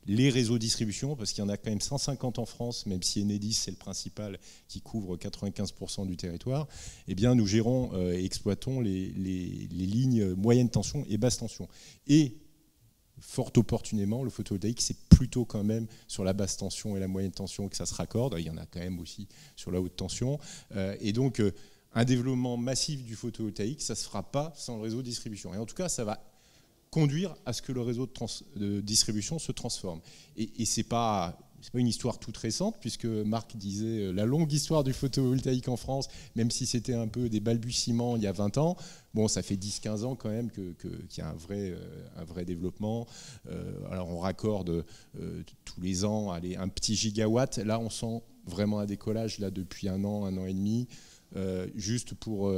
les réseaux de distribution, parce qu'il y en a quand même 150 en France, même si Enedis c'est le principal qui couvre 95% du territoire, eh bien nous gérons et exploitons les lignes moyenne tension et basse tension. Et fort opportunément, le photovoltaïque, c'est plutôt quand même sur la basse tension et la moyenne tension que ça se raccorde. Il y en a quand même aussi sur la haute tension. Et donc, un développement massif du photovoltaïque, ça ne se fera pas sans le réseau de distribution. Et en tout cas, ça va conduire à ce que le réseau de distribution se transforme. Et ce n'est pas une histoire toute récente, puisque Marc disait la longue histoire du photovoltaïque en France, même si c'était un peu des balbutiements il y a 20 ans, bon, ça fait 10-15 ans quand même qu'il y a un vrai développement. Alors on raccorde tous les ans un petit gigawatt. Là, on sent vraiment un décollage là, depuis un an et demi. Juste pour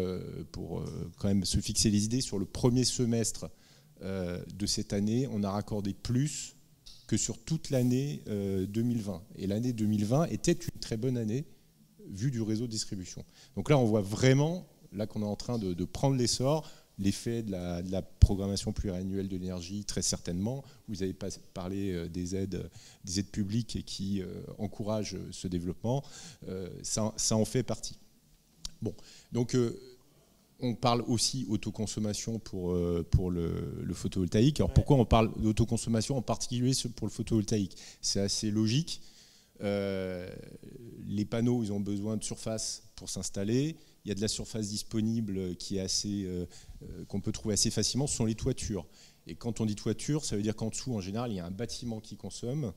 quand même se fixer les idées, sur le premier semestre de cette année, on a raccordé plus que sur toute l'année 2020. Et l'année 2020 était une très bonne année vue du réseau de distribution. Donc là, on voit vraiment là qu'on est en train de prendre l'essor, l'effet de la programmation pluriannuelle de l'énergie, très certainement. Vous avez parlé des aides publiques qui encouragent ce développement. Ça en fait partie. Bon, donc on parle aussi autoconsommation pour le photovoltaïque. Alors pourquoi on parle d'autoconsommation en particulier pour le photovoltaïque? C'est assez logique. Les panneaux, ils ont besoin de surface pour s'installer. Il y a de la surface disponible qui est qu'on peut trouver assez facilement, ce sont les toitures. Et quand on dit toiture, ça veut dire qu'en dessous, en général, il y a un bâtiment qui consomme.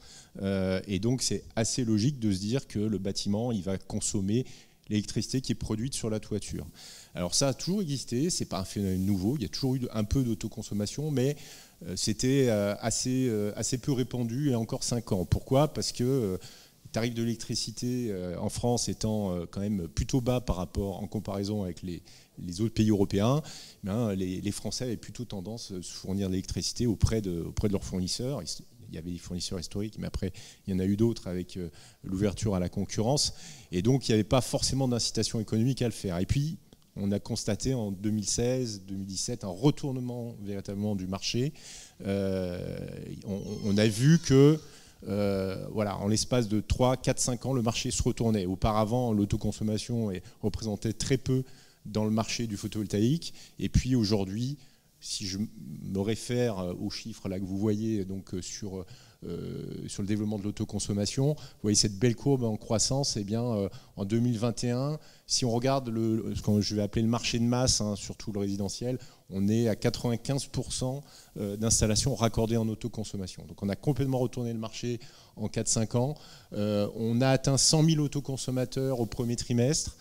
Et donc, c'est assez logique de se dire que le bâtiment, il va consommer l'électricité qui est produite sur la toiture. Alors ça a toujours existé, c'est pas un phénomène nouveau, il y a toujours eu un peu d'autoconsommation, mais c'était assez peu répandu il y a encore 5 ans. Pourquoi? Parce que le tarif de l'électricité en France étant quand même plutôt bas en comparaison avec les autres pays européens, les Français avaient plutôt tendance à se fournir de l'électricité auprès de leurs fournisseurs. Il y avait des fournisseurs historiques, mais après, il y en a eu d'autres avec l'ouverture à la concurrence. Et donc, il n'y avait pas forcément d'incitation économique à le faire. Et puis, on a constaté en 2016-2017 un retournement véritablement du marché. On a vu que, en l'espace de 3, 4, 5 ans, le marché se retournait. Auparavant, l'autoconsommation représentait très peu dans le marché du photovoltaïque. Et puis, aujourd'hui, si je me réfère aux chiffres là que vous voyez donc sur le développement de l'autoconsommation, vous voyez cette belle courbe en croissance. Eh bien, en 2021, si on regarde ce que je vais appeler le marché de masse, surtout le résidentiel, on est à 95% d'installations raccordées en autoconsommation. Donc on a complètement retourné le marché en 4-5 ans. On a atteint 100 000 autoconsommateurs au premier trimestre.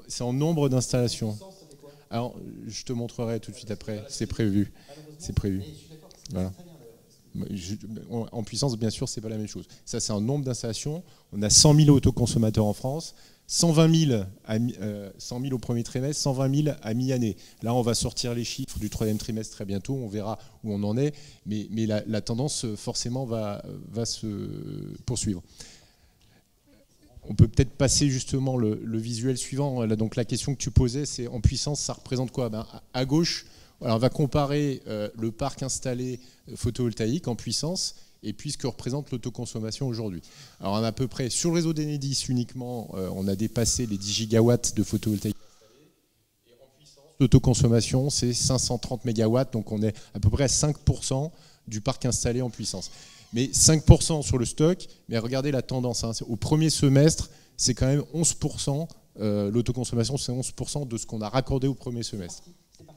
C'est en nombre d'installations. Alors, je te montrerai tout de suite après, c'est prévu. C'est prévu. Voilà. En puissance, bien sûr, ce n'est pas la même chose. Ça, c'est un nombre d'installations. On a 100 000 autoconsommateurs en France, 120 000 au premier trimestre, 120 000 à mi-année. Là, on va sortir les chiffres du troisième trimestre très bientôt, on verra où on en est, mais la tendance, forcément, va se poursuivre. On peut peut-être passer justement le visuel suivant. Là, donc la question que tu posais, c'est en puissance, ça représente quoi? À gauche, alors on va comparer le parc installé photovoltaïque en puissance et puis ce que représente l'autoconsommation aujourd'hui. Alors on a à peu près, sur le réseau d'Enedis uniquement, on a dépassé les 10 gigawatts de photovoltaïque installé. Et en puissance, l'autoconsommation, c'est 530 mégawatts, donc on est à peu près à 5% du parc installé en puissance. Mais 5% sur le stock, mais regardez la tendance. Hein. Au premier semestre, c'est quand même 11%. L'autoconsommation, c'est 11% de ce qu'on a raccordé au premier semestre.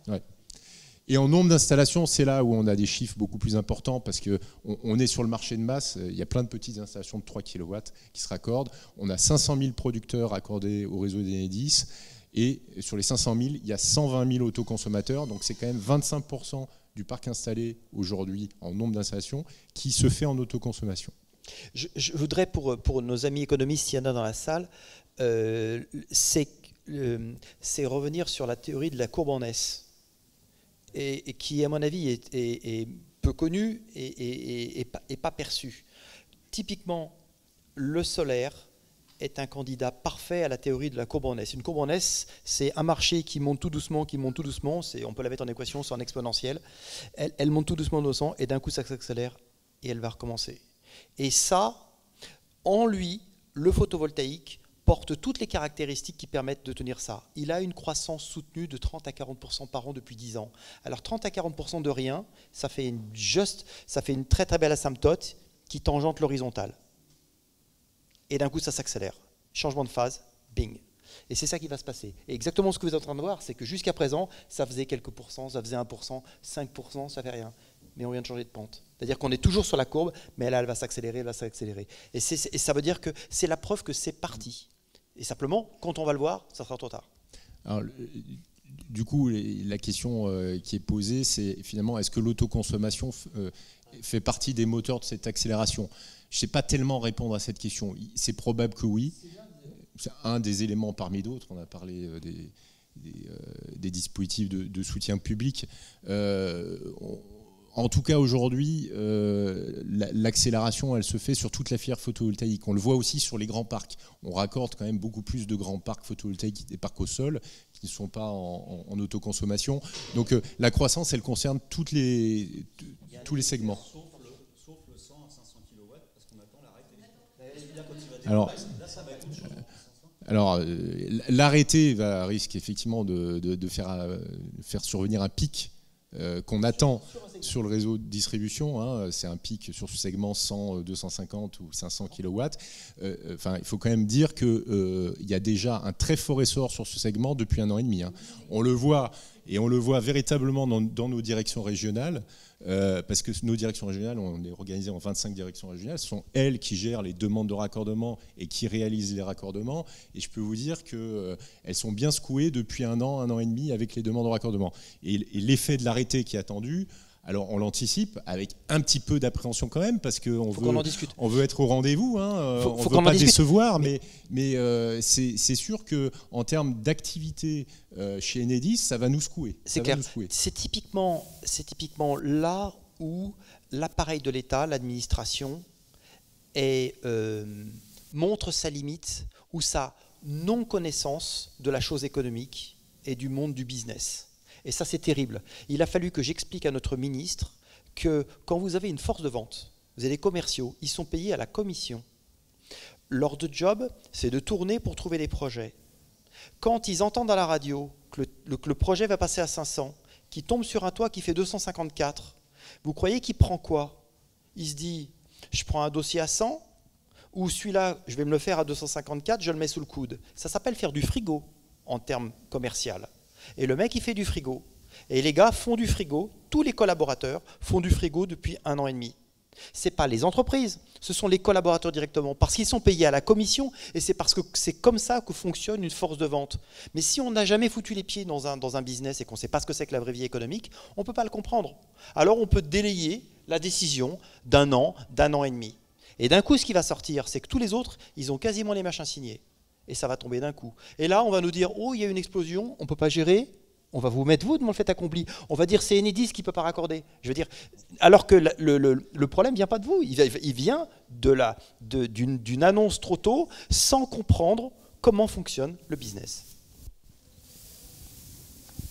Ouais. Et en nombre d'installations, c'est là où on a des chiffres beaucoup plus importants parce qu'on est sur le marché de masse. Il y a plein de petites installations de 3 kW qui se raccordent. On a 500 000 producteurs raccordés au réseau d'Enedis. Et sur les 500 000, il y a 120 000 autoconsommateurs. Donc c'est quand même 25% du parc installé aujourd'hui en nombre d'installations qui se fait en autoconsommation. Je voudrais, pour nos amis économistes, s'il y en a dans la salle, c'est revenir sur la théorie de la courbe en S. Et qui, à mon avis, est peu connu et pas perçu. Typiquement, le solaire est un candidat parfait à la théorie de la courbe en S. Une courbe en S, c'est un marché qui monte tout doucement, on peut la mettre en équation, c'est en exponentielle. Elle monte tout doucement, et d'un coup, ça s'accélère, et elle va recommencer. Et ça, en lui, le photovoltaïque porte toutes les caractéristiques qui permettent de tenir ça. Il a une croissance soutenue de 30 à 40% par an depuis 10 ans. Alors 30 à 40% de rien, ça fait une très très belle asymptote qui tangente l'horizontale. Et d'un coup, ça s'accélère. Changement de phase, bing. Et c'est ça qui va se passer. Et exactement ce que vous êtes en train de voir, c'est que jusqu'à présent, ça faisait quelques pourcents, ça faisait 1%, 5%, ça fait rien. Mais on vient de changer de pente. C'est-à-dire qu'on est toujours sur la courbe, mais là, elle va s'accélérer, elle va s'accélérer. Et ça veut dire que c'est la preuve que c'est parti. Et simplement, quand on va le voir, ça sera trop tard. Alors, du coup, la question qui est posée, c'est finalement, est-ce que l'autoconsommation fait partie des moteurs de cette accélération? Je ne sais pas tellement répondre à cette question. C'est probable que oui. C'est un des éléments parmi d'autres. On a parlé des dispositifs de soutien public. En tout cas, aujourd'hui, l'accélération, elle se fait sur toute la filière photovoltaïque. On le voit aussi sur les grands parcs. On raccorde quand même beaucoup plus de grands parcs photovoltaïques, des parcs au sol, qui ne sont pas en autoconsommation. Donc la croissance, elle concerne tous les segments. Sauf le 100 à 500 kW, parce qu'on attend l'arrêté. Alors, l'arrêté risque effectivement de faire survenir un pic qu'on attend sur le réseau de distribution, hein, c'est un pic sur ce segment 100, 250 ou 500 kW. Il faut quand même dire qu'il y a déjà un très fort essor sur ce segment depuis 1 an et demi. Hein. On le voit, et on le voit véritablement dans nos directions régionales, parce que nos directions régionales, on est organisé en 25 directions régionales, ce sont elles qui gèrent les demandes de raccordement et qui réalisent les raccordements. Et je peux vous dire qu'elles sont bien secouées depuis 1 an et demi avec les demandes de raccordement. Et l'effet de l'arrêté qui est attendu, alors on l'anticipe avec un petit peu d'appréhension quand même, parce qu'on veut être au rendez-vous, hein, on ne veut pas décevoir, mais c'est sûr qu'en termes d'activité chez Enedis, ça va nous secouer. C'est clair. C'est typiquement là où l'appareil de l'État, l'administration, montre sa limite, ou sa non-connaissance de la chose économique et du monde du business. Et ça, c'est terrible. Il a fallu que j'explique à notre ministre que quand vous avez une force de vente, vous avez des commerciaux, ils sont payés à la commission. Leur job, c'est de tourner pour trouver des projets. Quand ils entendent à la radio que le projet va passer à 500, qu'il tombe sur un toit qui fait 254, vous croyez qu'il prend quoi? Il se dit, je prends un dossier à 100, ou celui-là, je vais me le faire à 254, je le mets sous le coude. Ça s'appelle faire du frigo en termes commerciaux. Et le mec, il fait du frigo. Et les gars font du frigo, tous les collaborateurs font du frigo depuis 1 an et demi. Ce n'est pas les entreprises, ce sont les collaborateurs directement, parce qu'ils sont payés à la commission, et c'est parce que c'est comme ça que fonctionne une force de vente. Mais si on n'a jamais foutu les pieds dans un business et qu'on ne sait pas ce que c'est que la vraie vie économique, on ne peut pas le comprendre. Alors on peut délayer la décision d'1 an et demi. Et d'un coup, ce qui va sortir, c'est que tous les autres, ils ont quasiment les machins signés. Et ça va tomber d'un coup. Et là, on va nous dire, oh, il y a une explosion, on ne peut pas gérer, on va vous mettre vous devant le fait accompli. On va dire, c'est Enedis qui ne peut pas raccorder. Je veux dire, alors que le problème ne vient pas de vous, il vient d'une annonce trop tôt, sans comprendre comment fonctionne le business.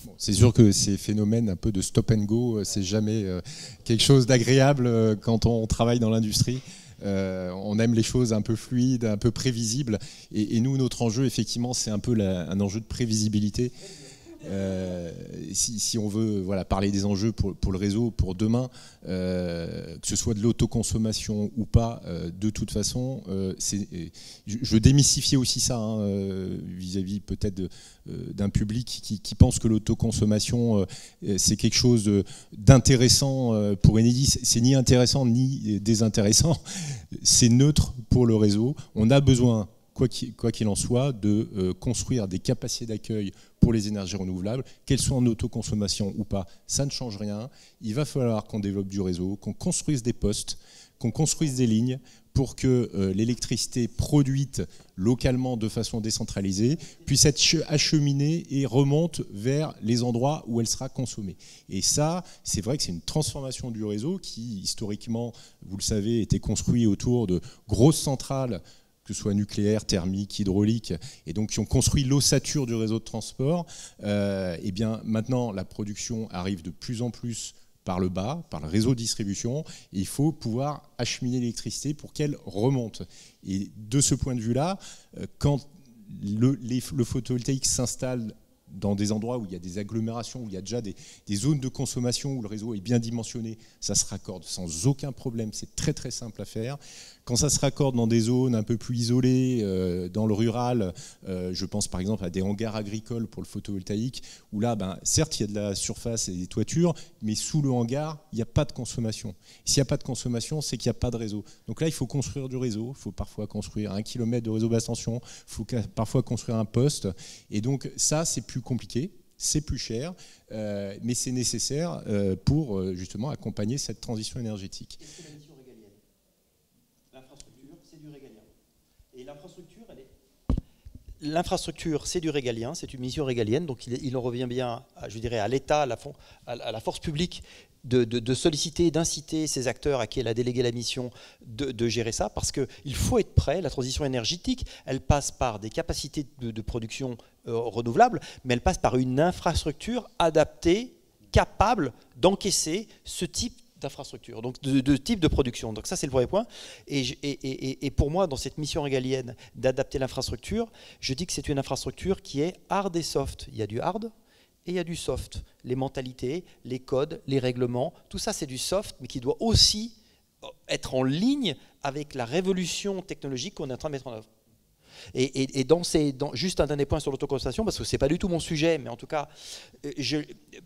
Bon, c'est sûr que ces phénomènes un peu de stop and go, c'est jamais quelque chose d'agréable quand on travaille dans l'industrie. On aime les choses un peu fluides, un peu prévisibles. Et nous, notre enjeu, effectivement, c'est un peu un enjeu de prévisibilité. si on veut parler des enjeux pour le réseau, pour demain, que ce soit de l'autoconsommation ou pas, de toute façon, je veux démystifier aussi ça vis-à-vis peut-être d'un public qui pense que l'autoconsommation c'est quelque chose d'intéressant pour Enedis. C'est ni intéressant ni désintéressant, c'est neutre pour le réseau. On a besoin, quoi qu'il en soit, de construire des capacités d'accueil pour les énergies renouvelables, qu'elles soient en autoconsommation ou pas, ça ne change rien. Il va falloir qu'on développe du réseau, qu'on construise des postes, qu'on construise des lignes pour que l'électricité produite localement de façon décentralisée puisse être acheminée et remonte vers les endroits où elle sera consommée. Et ça, c'est vrai que c'est une transformation du réseau qui, historiquement, vous le savez, était construit autour de grosses centrales, que ce soit nucléaire, thermique, hydraulique, et donc qui ont construit l'ossature du réseau de transport. Et bien maintenant, la production arrive de plus en plus par le bas, par le réseau de distribution, et il faut pouvoir acheminer l'électricité pour qu'elle remonte. Et de ce point de vue-là, quand le photovoltaïque s'installe dans des endroits où il y a des agglomérations, où il y a déjà des zones de consommation, où le réseau est bien dimensionné, ça se raccorde sans aucun problème, c'est très très simple à faire. Quand ça se raccorde dans des zones un peu plus isolées, dans le rural, je pense par exemple à des hangars agricoles pour le photovoltaïque, où là, certes, il y a de la surface et des toitures, mais sous le hangar, il n'y a pas de consommation. S'il n'y a pas de consommation, c'est qu'il n'y a pas de réseau. Donc là, il faut construire du réseau, il faut parfois construire 1 kilomètre de réseau basse tension, il faut parfois construire un poste, et donc ça, c'est plus compliqué. C'est plus cher, mais c'est nécessaire pour justement accompagner cette transition énergétique. C'est la mission régalienne. L'infrastructure, c'est du régalien. Et l'infrastructure, c'est du régalien, c'est une mission régalienne, donc il en revient bien, je dirais, à l'État, à la force publique, de solliciter, d'inciter ces acteurs à qui elle a délégué la mission de gérer ça, parce qu'il faut être prêt. La transition énergétique, elle passe par des capacités de production renouvelables, mais elle passe par une infrastructure adaptée, capable d'encaisser ce type d'infrastructure, donc de type de production. Donc ça, c'est le premier point. Et pour moi, dans cette mission régalienne d'adapter l'infrastructure, je dis que c'est une infrastructure qui est hard et soft. Il y a du hard et il y a du soft. Les mentalités, les codes, les règlements, tout ça, c'est du soft, mais qui doit aussi être en ligne avec la révolution technologique qu'on est en train de mettre en œuvre. Et juste un dernier point sur l'autoconsommation, parce que ce n'est pas du tout mon sujet, mais en tout cas,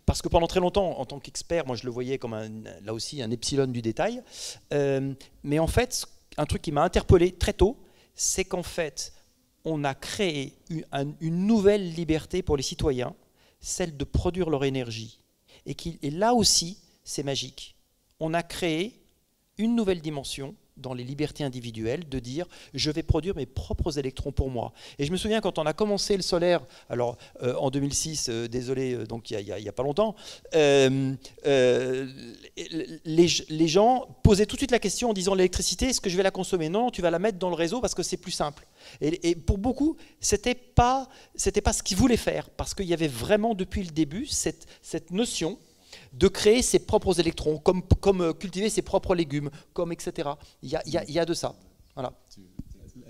parce que pendant très longtemps, en tant qu'expert, moi je le voyais comme là aussi un epsilon du détail, mais en fait, un truc qui m'a interpellé très tôt, c'est qu'en fait, on a créé une nouvelle liberté pour les citoyens, celle de produire leur énergie. Et là aussi, c'est magique. On a créé une nouvelle dimension dans les libertés individuelles, de dire je vais produire mes propres électrons pour moi. Et je me souviens quand on a commencé le solaire, alors en 2006, désolé, donc il y a pas longtemps, les gens posaient tout de suite la question en disant l'électricité, est-ce que je vais la consommer? Non, tu vas la mettre dans le réseau parce que c'est plus simple. Et pour beaucoup, c'était pas ce qu'ils voulaient faire, parce qu'il y avait vraiment depuis le début cette notion de créer ses propres électrons, comme cultiver ses propres légumes, comme etc. Il y a de ça. Voilà.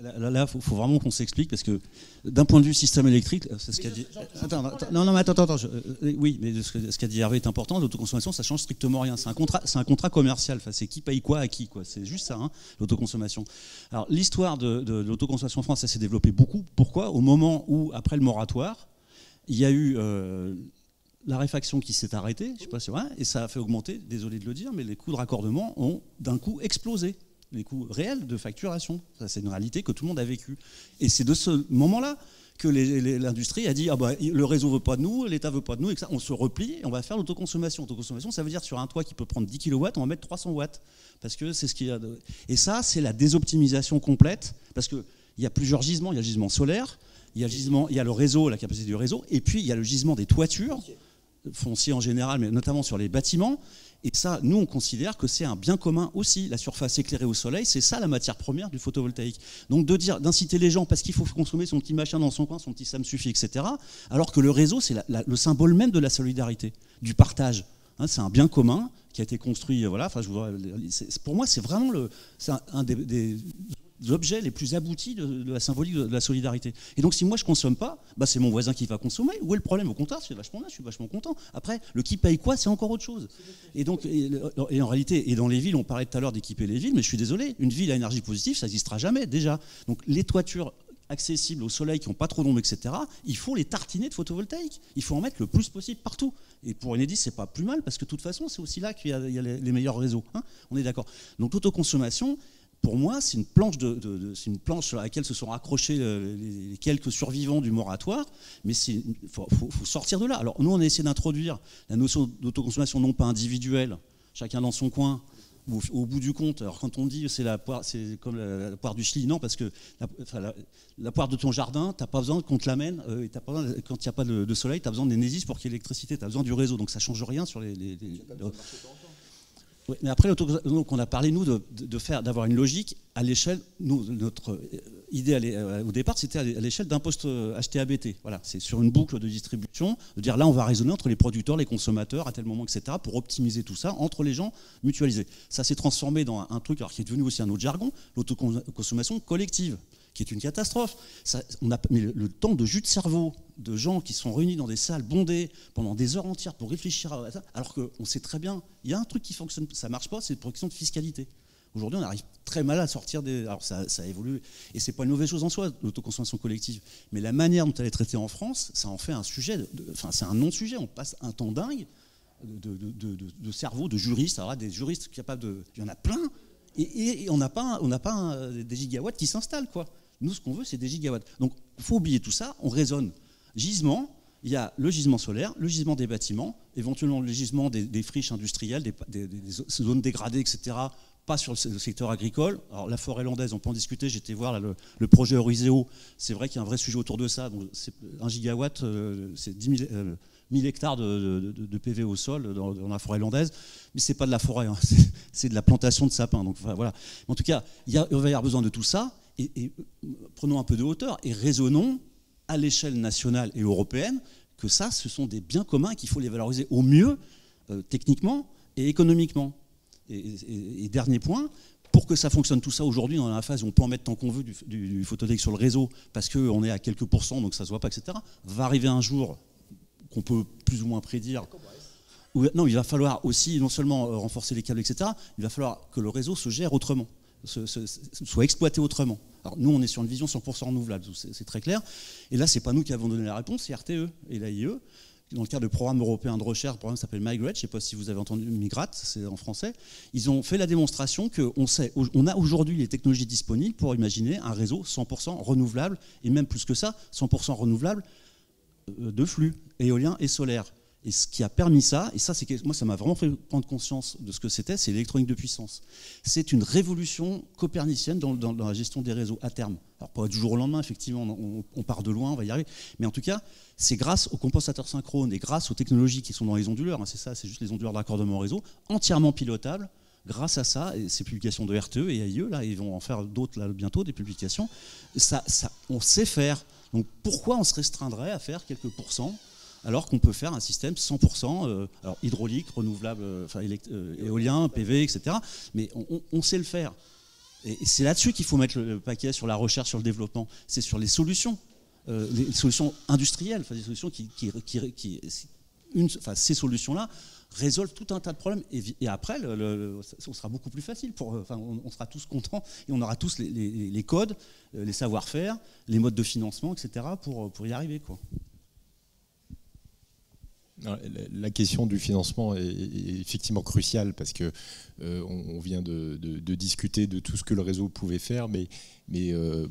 Là, il faut vraiment qu'on s'explique, parce que d'un point de vue système électrique, c'est ce qu'a dit. Attends. Oui, mais ce qu'a dit Hervé est important. L'autoconsommation, ça change strictement rien. C'est un contrat commercial. Enfin, c'est qui paye quoi à qui, quoi. C'est juste ça, l'autoconsommation. Alors, l'histoire de l'autoconsommation en France, ça s'est développé beaucoup. Pourquoi? Au moment où, après le moratoire, il y a eu la réfaction qui s'est arrêtée, je sais pas si c'est vrai, et ça a fait augmenter, désolé de le dire, mais les coûts de raccordement ont d'un coup explosé. Les coûts réels de facturation. Ça, c'est une réalité que tout le monde a vécue. Et c'est de ce moment-là que l'industrie a dit le réseau ne veut pas de nous, l'État ne veut pas de nous, et que ça, on se replie et on va faire l'autoconsommation. L'autoconsommation, ça veut dire sur un toit qui peut prendre 10 kW, on va mettre 300 watts. Parce que c'est ce qu'il y a de... Et ça, c'est la désoptimisation complète, parce qu'il y a plusieurs gisements. Il y a le gisement solaire, il y a le réseau, la capacité du réseau, et puis il y a le gisement des toitures, foncier en général, mais notamment sur les bâtiments. Et ça, nous, on considère que c'est un bien commun aussi. La surface éclairée au soleil, c'est ça la matière première du photovoltaïque. Donc d'inciter les gens parce qu'il faut consommer son petit machin dans son coin, son petit ça me suffit, etc. Alors que le réseau, c'est le symbole même de la solidarité, du partage. C'est un bien commun qui a été construit. Voilà. Enfin, pour moi, c'est vraiment un des objets les plus aboutis de la symbolique de la solidarité. Et donc si moi je consomme pas, bah, c'est mon voisin qui va consommer. Où est le problème? Au contraire, c'est vachement bien, je suis vachement content. Après, le qui paye quoi, c'est encore autre chose. Et donc, et en réalité, et dans les villes, on parlait tout à l'heure d'équiper les villes, mais je suis désolé, une ville à énergie positive, ça n'existera jamais déjà. Donc les toitures accessibles au soleil, qui n'ont pas trop d'ombre, etc., il faut les tartiner de photovoltaïque. Il faut en mettre le plus possible partout. Et pour Enedis, c'est pas plus mal, parce que de toute façon, c'est aussi là qu'il y a les meilleurs réseaux. Hein, on est d'accord. Donc l'autoconsommation, pour moi, c'est une planche c'est une planche sur laquelle se sont raccrochés les quelques survivants du moratoire, mais il faut sortir de là. Alors nous, on a essayé d'introduire la notion d'autoconsommation non pas individuelle, chacun dans son coin, au bout du compte. Alors quand on dit c'est la poire, c'est comme la poire du Chili, non, parce que la poire de ton jardin, t'as pas besoin qu'on te l'amène, quand il n'y a pas de soleil, tu as besoin d'Enedis pour qu'il y ait l'électricité, tu as besoin du réseau, donc ça change rien sur les Oui, mais après, donc on a parlé, nous, d'avoir une logique à l'échelle. Notre idée au départ, c'était à l'échelle d'un poste HTABT. Voilà, c'est sur une boucle de distribution, de dire là, on va raisonner entre les producteurs, les consommateurs, à tel moment, etc., pour optimiser tout ça, entre les gens, mutualiser. Ça s'est transformé dans un truc qui est devenu aussi un autre jargon, l'autoconsommation collective, qui est une catastrophe. On a mis le temps de jus de cerveau de gens qui sont réunis dans des salles bondées pendant des heures entières pour réfléchir à ça, alors qu'on sait très bien, il y a un truc qui fonctionne, ça ne marche pas, c'est la question de fiscalité. Aujourd'hui, on arrive très mal à sortir des... Alors ça a évolué, et ce n'est pas une mauvaise chose en soi, l'autoconsommation collective, mais la manière dont elle est traitée en France, ça en fait un sujet, c'est un non-sujet, on passe un temps dingue de cerveau, de juristes, alors là, des juristes capables de... Il y en a plein, et on n'a pas des gigawatts qui s'installent, quoi. Nous, ce qu'on veut, c'est des gigawatts. Donc, il faut oublier tout ça. On raisonne gisement. Il y a le gisement solaire, le gisement des bâtiments, éventuellement le gisement des friches industrielles, des zones dégradées, etc. Pas sur le secteur agricole. Alors, la forêt landaise, on peut en discuter. J'étais voir là, le projet Euriseo. C'est vrai qu'il y a un vrai sujet autour de ça. Donc, 1 gigawatt, c'est 1000 hectares de PV au sol dans la forêt landaise, mais c'est pas de la forêt, hein. C'est de la plantation de sapins. Donc voilà. En tout cas, il va y avoir besoin de tout ça. Et prenons un peu de hauteur et raisonnons à l'échelle nationale et européenne que ça, ce sont des biens communs et qu'il faut les valoriser au mieux, techniquement et économiquement. Et dernier point, pour que ça fonctionne tout ça aujourd'hui, dans la phase où on peut en mettre tant qu'on veut du photovoltaïque sur le réseau, parce qu'on est à quelques pourcents, donc ça ne se voit pas, etc., va arriver un jour qu'on peut plus ou moins prédire. Non, il va falloir aussi non seulement renforcer les câbles, etc., il va falloir que le réseau se gère autrement, soit exploité autrement. Alors nous, on est sur une vision 100% renouvelable, c'est très clair. Et là, ce n'est pas nous qui avons donné la réponse, c'est RTE et l'AIE. Dans le cadre du programme européen de recherche, le programme s'appelle Migrate, je ne sais pas si vous avez entendu Migrate, c'est en français. Ils ont fait la démonstration qu'on a aujourd'hui les technologies disponibles pour imaginer un réseau 100% renouvelable, et même plus que ça, 100% renouvelable de flux éolien et solaire. Et ce qui a permis ça, et ça, moi, ça m'a vraiment fait prendre conscience de ce que c'était, c'est l'électronique de puissance. C'est une révolution copernicienne dans la gestion des réseaux à terme. Alors, pas du jour au lendemain, effectivement, on part de loin, on va y arriver. Mais en tout cas, c'est grâce aux compensateurs synchrones et grâce aux technologies qui sont dans les onduleurs, hein, c'est ça, c'est juste les onduleurs de raccordement au réseau, entièrement pilotables. Grâce à ça, et ces publications de RTE et AIE, là, ils vont en faire d'autres là, bientôt, des publications, on sait faire. Donc pourquoi on se restreindrait à faire quelques pourcents alors qu'on peut faire un système 100% alors hydraulique, renouvelable, éolien, PV, etc. Mais on sait le faire. Et c'est là-dessus qu'il faut mettre le paquet sur la recherche, sur le développement. C'est sur les solutions industrielles, des solutions ces solutions-là résolvent tout un tas de problèmes. Et après, on sera beaucoup plus facile. On sera tous contents et on aura tous les codes, les savoir-faire, les modes de financement, etc. pour y arriver, quoi. La question du financement est effectivement cruciale parce que on vient de discuter de tout ce que le réseau pouvait faire, mais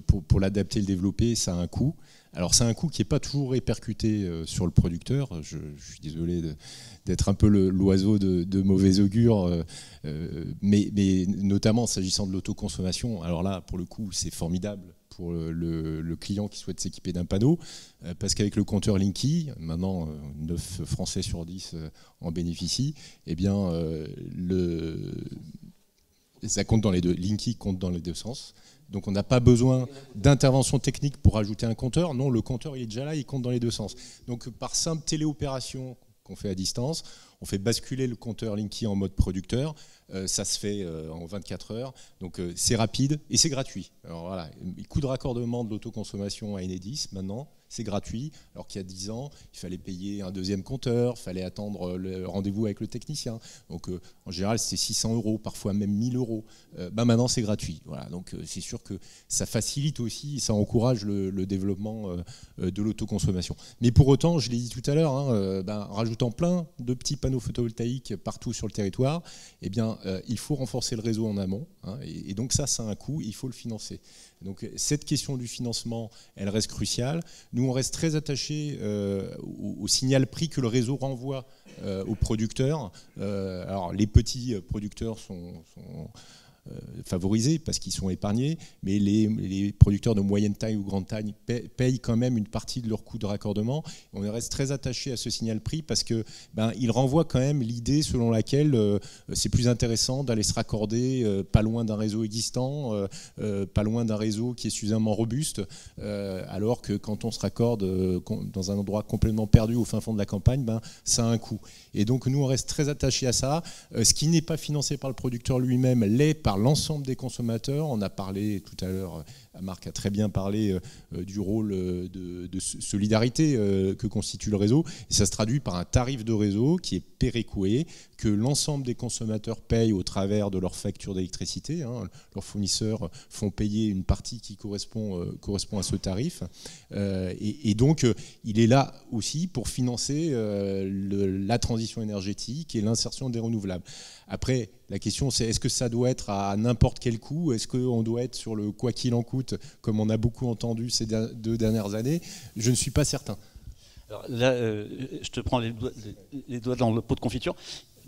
pour l'adapter et le développer, ça a un coût. Alors c'est un coût qui n'est pas toujours répercuté sur le producteur. Je suis désolé d'être un peu l'oiseau de mauvais augure, mais notamment s'agissant de l'autoconsommation. Alors là, pour le coup, c'est formidable pour le client qui souhaite s'équiper d'un panneau, parce qu'avec le compteur Linky, maintenant 9 Français sur 10 en bénéficient, eh bien ça compte dans les deux. Linky compte dans les deux sens. Donc on n'a pas besoin d'intervention technique pour ajouter un compteur. Non, le compteur il est déjà là, il compte dans les deux sens. Donc par simple téléopération qu'on fait à distance, on fait basculer le compteur Linky en mode producteur. Ça se fait en 24 heures, donc c'est rapide et c'est gratuit. Alors voilà, coût de raccordement de l'autoconsommation à Enedis maintenant, c'est gratuit, alors qu'il y a 10 ans, il fallait payer un deuxième compteur, il fallait attendre le rendez-vous avec le technicien. Donc en général, c'était 600 €, parfois même 1000 €. Maintenant, c'est gratuit. Voilà, donc c'est sûr que ça facilite aussi, ça encourage le développement de l'autoconsommation. Mais pour autant, je l'ai dit tout à l'heure, rajoutant plein de petits panneaux photovoltaïques partout sur le territoire, eh bien, il faut renforcer le réseau en amont. Et donc ça a un coût, il faut le financer. Donc cette question du financement, elle reste cruciale. Nous, on reste très attachés au signal prix que le réseau renvoie aux producteurs. Alors les petits producteurs sont favorisés parce qu'ils sont épargnés, mais les producteurs de moyenne taille ou grande taille payent quand même une partie de leur coût de raccordement. On reste très attaché à ce signal prix parce que il renvoie quand même l'idée selon laquelle c'est plus intéressant d'aller se raccorder pas loin d'un réseau existant, pas loin d'un réseau qui est suffisamment robuste, alors que quand on se raccorde dans un endroit complètement perdu au fin fond de la campagne, ça a un coût. Et donc nous, on reste très attachés à ça. Ce qui n'est pas financé par le producteur lui-même l'est par l'ensemble des consommateurs. On a parlé tout à l'heure, Marc a très bien parlé du rôle de solidarité que constitue le réseau. Et ça se traduit par un tarif de réseau qui est péréqué, que l'ensemble des consommateurs payent au travers de leur facture d'électricité. Leurs fournisseurs font payer une partie qui correspond à ce tarif. Et donc, il est là aussi pour financer la transition énergétique et l'insertion des renouvelables. Après, la question c'est est-ce que ça doit être à n'importe quel coût? Est-ce qu'on doit être sur le quoi qu'il en coûte, comme on a beaucoup entendu ces 2 dernières années? Je ne suis pas certain. Alors là, je te prends les doigts dans le pot de confiture.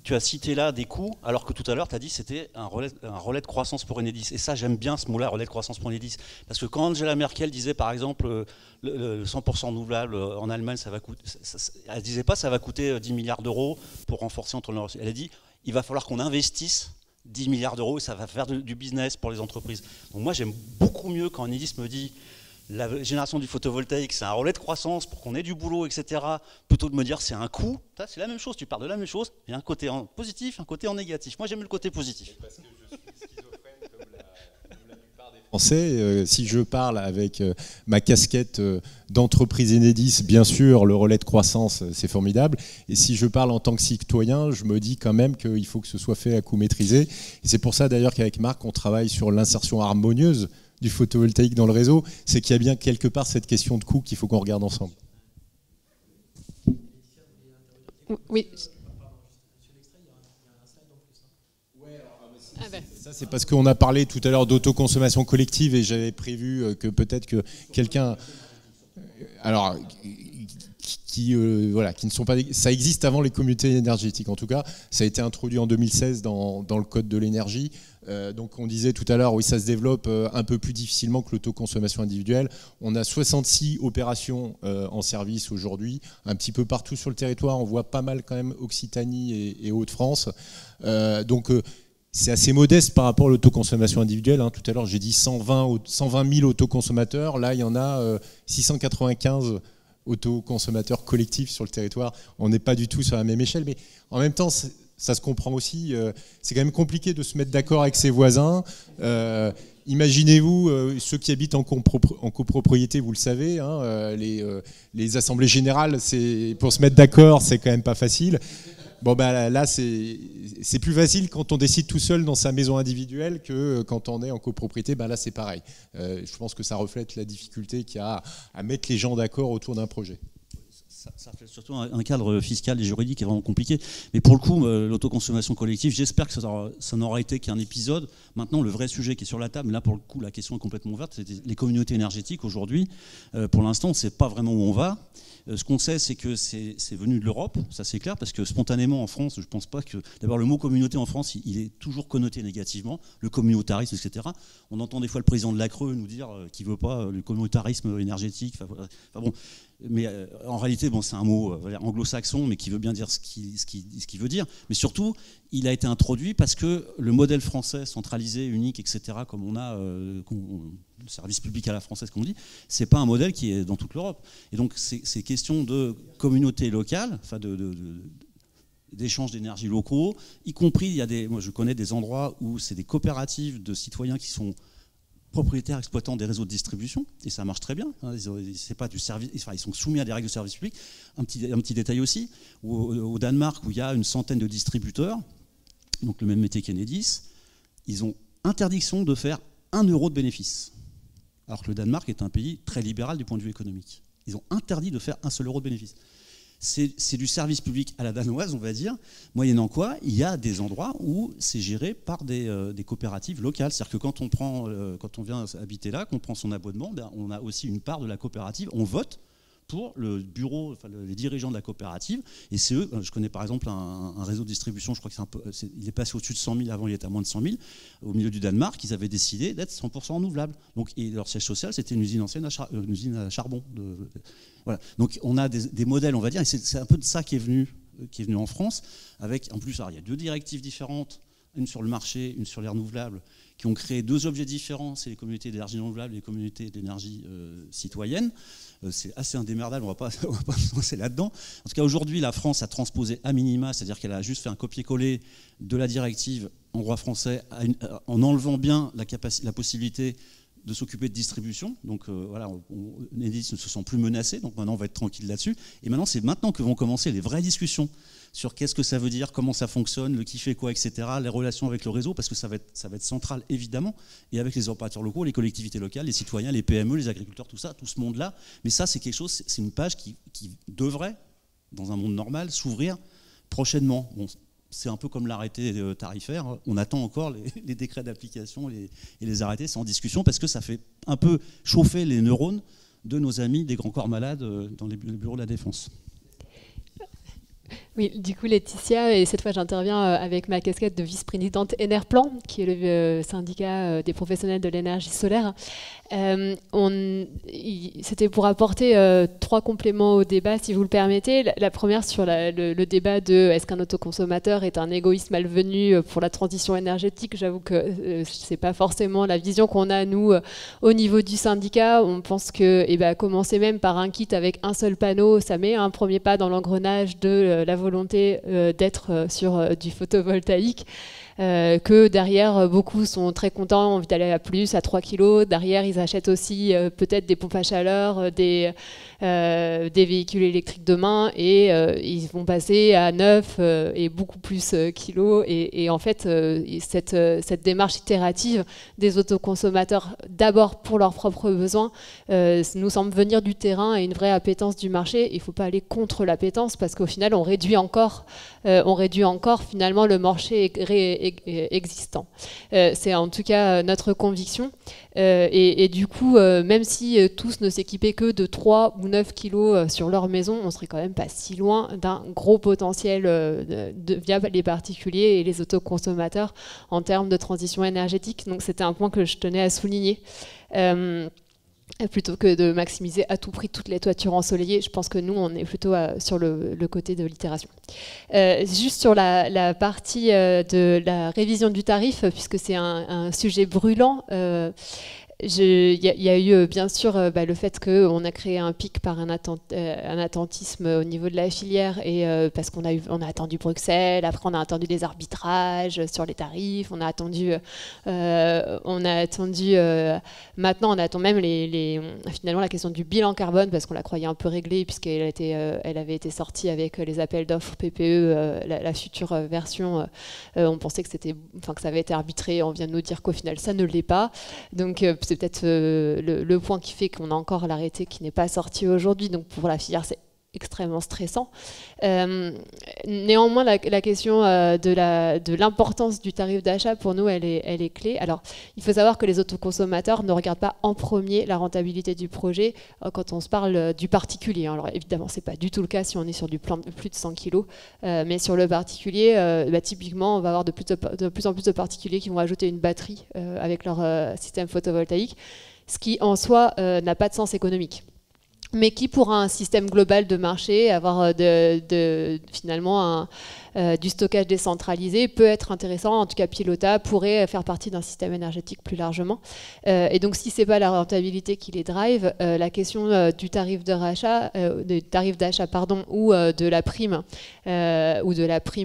Tu as cité là des coûts, alors que tout à l'heure, tu as dit que c'était un relais de croissance pour Enedis. Et ça, j'aime bien ce mot-là, relais de croissance pour Enedis. Parce que quand Angela Merkel disait, par exemple, le 100% renouvelable en Allemagne, ça va coûter, elle ne disait pas ça va coûter 10 milliards d'euros pour renforcer entre l'Europe. Elle a dit il va falloir qu'on investisse 10 milliards d'euros et ça va faire du business pour les entreprises. Donc moi, j'aime beaucoup mieux quand Enedis me dit la génération du photovoltaïque, c'est un relais de croissance pour qu'on ait du boulot, etc. Plutôt de me dire c'est un coût, c'est la même chose, tu parles de la même chose, il y a un côté en positif, un côté en négatif. Moi j'aime le côté positif. Parce que je suis schizophrène comme la plupart des Français. Si je parle avec ma casquette d'entreprise Enedis, bien sûr, le relais de croissance, c'est formidable. Et si je parle en tant que citoyen, je me dis quand même qu'il faut que ce soit fait à coût maîtrisé. Et c'est pour ça d'ailleurs qu'avec Marc, on travaille sur l'insertion harmonieuse du photovoltaïque dans le réseau, c'est qu'il y a bien quelque part cette question de coût qu'il faut qu'on regarde ensemble. Oui. Ça, c'est parce qu'on a parlé tout à l'heure d'autoconsommation collective et j'avais prévu que peut-être que quelqu'un... Alors... qui ne sont pas... Ça existe avant les communautés énergétiques, en tout cas. Ça a été introduit en 2016 dans le Code de l'énergie. Donc on disait tout à l'heure, oui, ça se développe un peu plus difficilement que l'autoconsommation individuelle. On a 66 opérations en service aujourd'hui, un petit peu partout sur le territoire. On voit pas mal quand même Occitanie et Hauts-de-France. Donc c'est assez modeste par rapport à l'autoconsommation individuelle. Tout à l'heure, j'ai dit 120 000 autoconsommateurs. Là, il y en a 695 autoconsommateurs collectifs sur le territoire. On n'est pas du tout sur la même échelle, mais en même temps, ça se comprend aussi. C'est quand même compliqué de se mettre d'accord avec ses voisins. Imaginez-vous, ceux qui habitent en copropriété, vous le savez, les assemblées générales, pour se mettre d'accord, c'est quand même pas facile. Bon, là, c'est plus facile quand on décide tout seul dans sa maison individuelle que quand on est en copropriété. Là, c'est pareil. Je pense que ça reflète la difficulté qu'il y a à mettre les gens d'accord autour d'un projet. Ça reflète surtout un cadre fiscal et juridique qui est vraiment compliqué. Mais pour le coup, l'autoconsommation collective, j'espère que ça n'aura été qu'un épisode. Maintenant, le vrai sujet qui est sur la table, là pour le coup, la question est complètement ouverte, c'est les communautés énergétiques aujourd'hui. Pour l'instant, on ne sait pas vraiment où on va. Ce qu'on sait, c'est que c'est venu de l'Europe, ça c'est clair, parce que spontanément en France, je ne pense pas que... D'abord, le mot communauté en France, il est toujours connoté négativement, le communautarisme, etc. On entend des fois le président de l'ACRE nous dire qu'il ne veut pas le communautarisme énergétique. Enfin bon, mais en réalité, bon, c'est un mot anglo-saxon, mais qui veut bien dire ce qu'il veut dire. Mais surtout, il a été introduit parce que le modèle français centralisé, unique, etc., comme on a le service public à la française, comme on dit, c'est pas un modèle qui est dans toute l'Europe. Et donc, ces questions de communauté locale, enfin d'échanges d'énergie locaux, y compris, moi je connais des endroits où c'est des coopératives de citoyens qui sont propriétaires exploitants des réseaux de distribution, et ça marche très bien, hein, c'est pas du service, enfin, ils sont soumis à des règles de service public. Un petit détail aussi, au Danemark, où il y a une centaine de distributeurs, donc le même métier qu'Enedis, ils ont interdiction de faire 1 euro de bénéfice, alors que le Danemark est un pays très libéral du point de vue économique. Ils ont interdit de faire 1 seul euro de bénéfice. C'est du service public à la danoise, on va dire, moyennant quoi, il y a des endroits où c'est géré par des coopératives locales. C'est-à-dire que quand on vient habiter là, qu'on prend son abonnement, ben, on a aussi une part de la coopérative, on vote pour le bureau, enfin, les dirigeants de la coopérative, et c'est eux. Je connais par exemple un réseau de distribution, je crois qu'il est passé au-dessus de 100 000, avant il était à moins de 100 000, au milieu du Danemark, ils avaient décidé d'être 100% renouvelable. Donc, et leur siège social, c'était une usine ancienne, une usine à charbon. Voilà. Donc on a des modèles, on va dire, et c'est un peu de ça qui est venu en France, avec, en plus, alors, il y a 2 directives différentes, une sur le marché, une sur les renouvelables, qui ont créé 2 objets différents, c'est les communautés d'énergie renouvelable et les communautés d'énergie citoyenne. C'est assez indémerdable, on ne va pas se lancer là-dedans. En tout cas, aujourd'hui, la France a transposé à minima, c'est-à-dire qu'elle a juste fait un copier-coller de la directive en droit français, en enlevant bien la possibilité de s'occuper de distribution. Donc voilà, Enedis ne se sent plus menacé, donc maintenant on va être tranquille là-dessus. Et maintenant, c'est maintenant que vont commencer les vraies discussions sur qu'est-ce que ça veut dire, comment ça fonctionne, le qui fait quoi, etc., les relations avec le réseau, parce que ça va être central, évidemment, et avec les opérateurs locaux, les collectivités locales, les citoyens, les PME, les agriculteurs, tout ça, tout ce monde-là. Mais ça, c'est quelque chose, c'est une page qui devrait, dans un monde normal, s'ouvrir prochainement. Bon, c'est un peu comme l'arrêté tarifaire, on attend encore les décrets d'application et les arrêtés, c'est en discussion, parce que ça fait un peu chauffer les neurones de nos amis des grands corps malades dans les bureaux de la Défense. Oui, du coup Laetitia, et cette fois j'interviens avec ma casquette de vice-présidente Enerplan, qui est le syndicat des professionnels de l'énergie solaire. C'était pour apporter 3 compléments au débat, si vous le permettez. La première sur le débat de est-ce qu'un autoconsommateur est un égoïste malvenu pour la transition énergétique. J'avoue que c'est pas forcément la vision qu'on a nous au niveau du syndicat. On pense que commencer même par un kit avec un seul panneau, ça met un premier pas dans l'engrenage de la volonté d'être sur du photovoltaïque. Que derrière, beaucoup sont très contents, ont envie d'aller à plus, à 3 kilos. Derrière, ils achètent aussi peut-être des pompes à chaleur, des véhicules électriques demain, et ils vont passer à 9 et beaucoup plus kilos. Et en fait, cette démarche itérative des autoconsommateurs, d'abord pour leurs propres besoins, nous semble venir du terrain et une vraie appétence du marché. Il ne faut pas aller contre l'appétence, parce qu'au final, on réduit encore finalement le marché existant. C'est en tout cas notre conviction. Et du coup, même si tous ne s'équipaient que de 3 ou 9 kilos sur leur maison, on serait quand même pas si loin d'un gros potentiel via les particuliers et les autoconsommateurs en termes de transition énergétique. Donc c'était un point que je tenais à souligner. Plutôt que de maximiser à tout prix toutes les toitures ensoleillées, je pense que nous, on est plutôt sur le côté de l'itération. Juste sur la partie de la révision du tarif, puisque c'est un sujet brûlant, il y a eu bien sûr le fait qu'on a créé un pic par un attentisme au niveau de la filière, et parce qu'on a attendu Bruxelles, après on a attendu les arbitrages sur les tarifs, maintenant on attend même finalement la question du bilan carbone, parce qu'on la croyait un peu réglée, puisqu'elle avait été sortie avec les appels d'offres PPE, la future version. On pensait que ça avait été arbitré, on vient de nous dire qu'au final ça ne l'est pas. Donc c'est peut-être le point qui fait qu'on a encore l'arrêté qui n'est pas sorti aujourd'hui. Donc pour la filière, c'est extrêmement stressant. Néanmoins, la question de l'importance du tarif d'achat, pour nous, elle est clé. Alors, il faut savoir que les autoconsommateurs ne regardent pas en premier la rentabilité du projet quand on se parle du particulier. Alors, évidemment, ce n'est pas du tout le cas si on est sur du plan de plus de 100 kg. Mais sur le particulier, typiquement, on va avoir de plus en plus de particuliers qui vont ajouter une batterie avec leur système photovoltaïque, ce qui, en soi, n'a pas de sens économique, mais qui, pour un système global de marché, avoir finalement du stockage décentralisé peut être intéressant, en tout cas pilotable, pourrait faire partie d'un système énergétique plus largement. Et donc si ce n'est pas la rentabilité qui les drive, la question du tarif d'achat ou de la prime,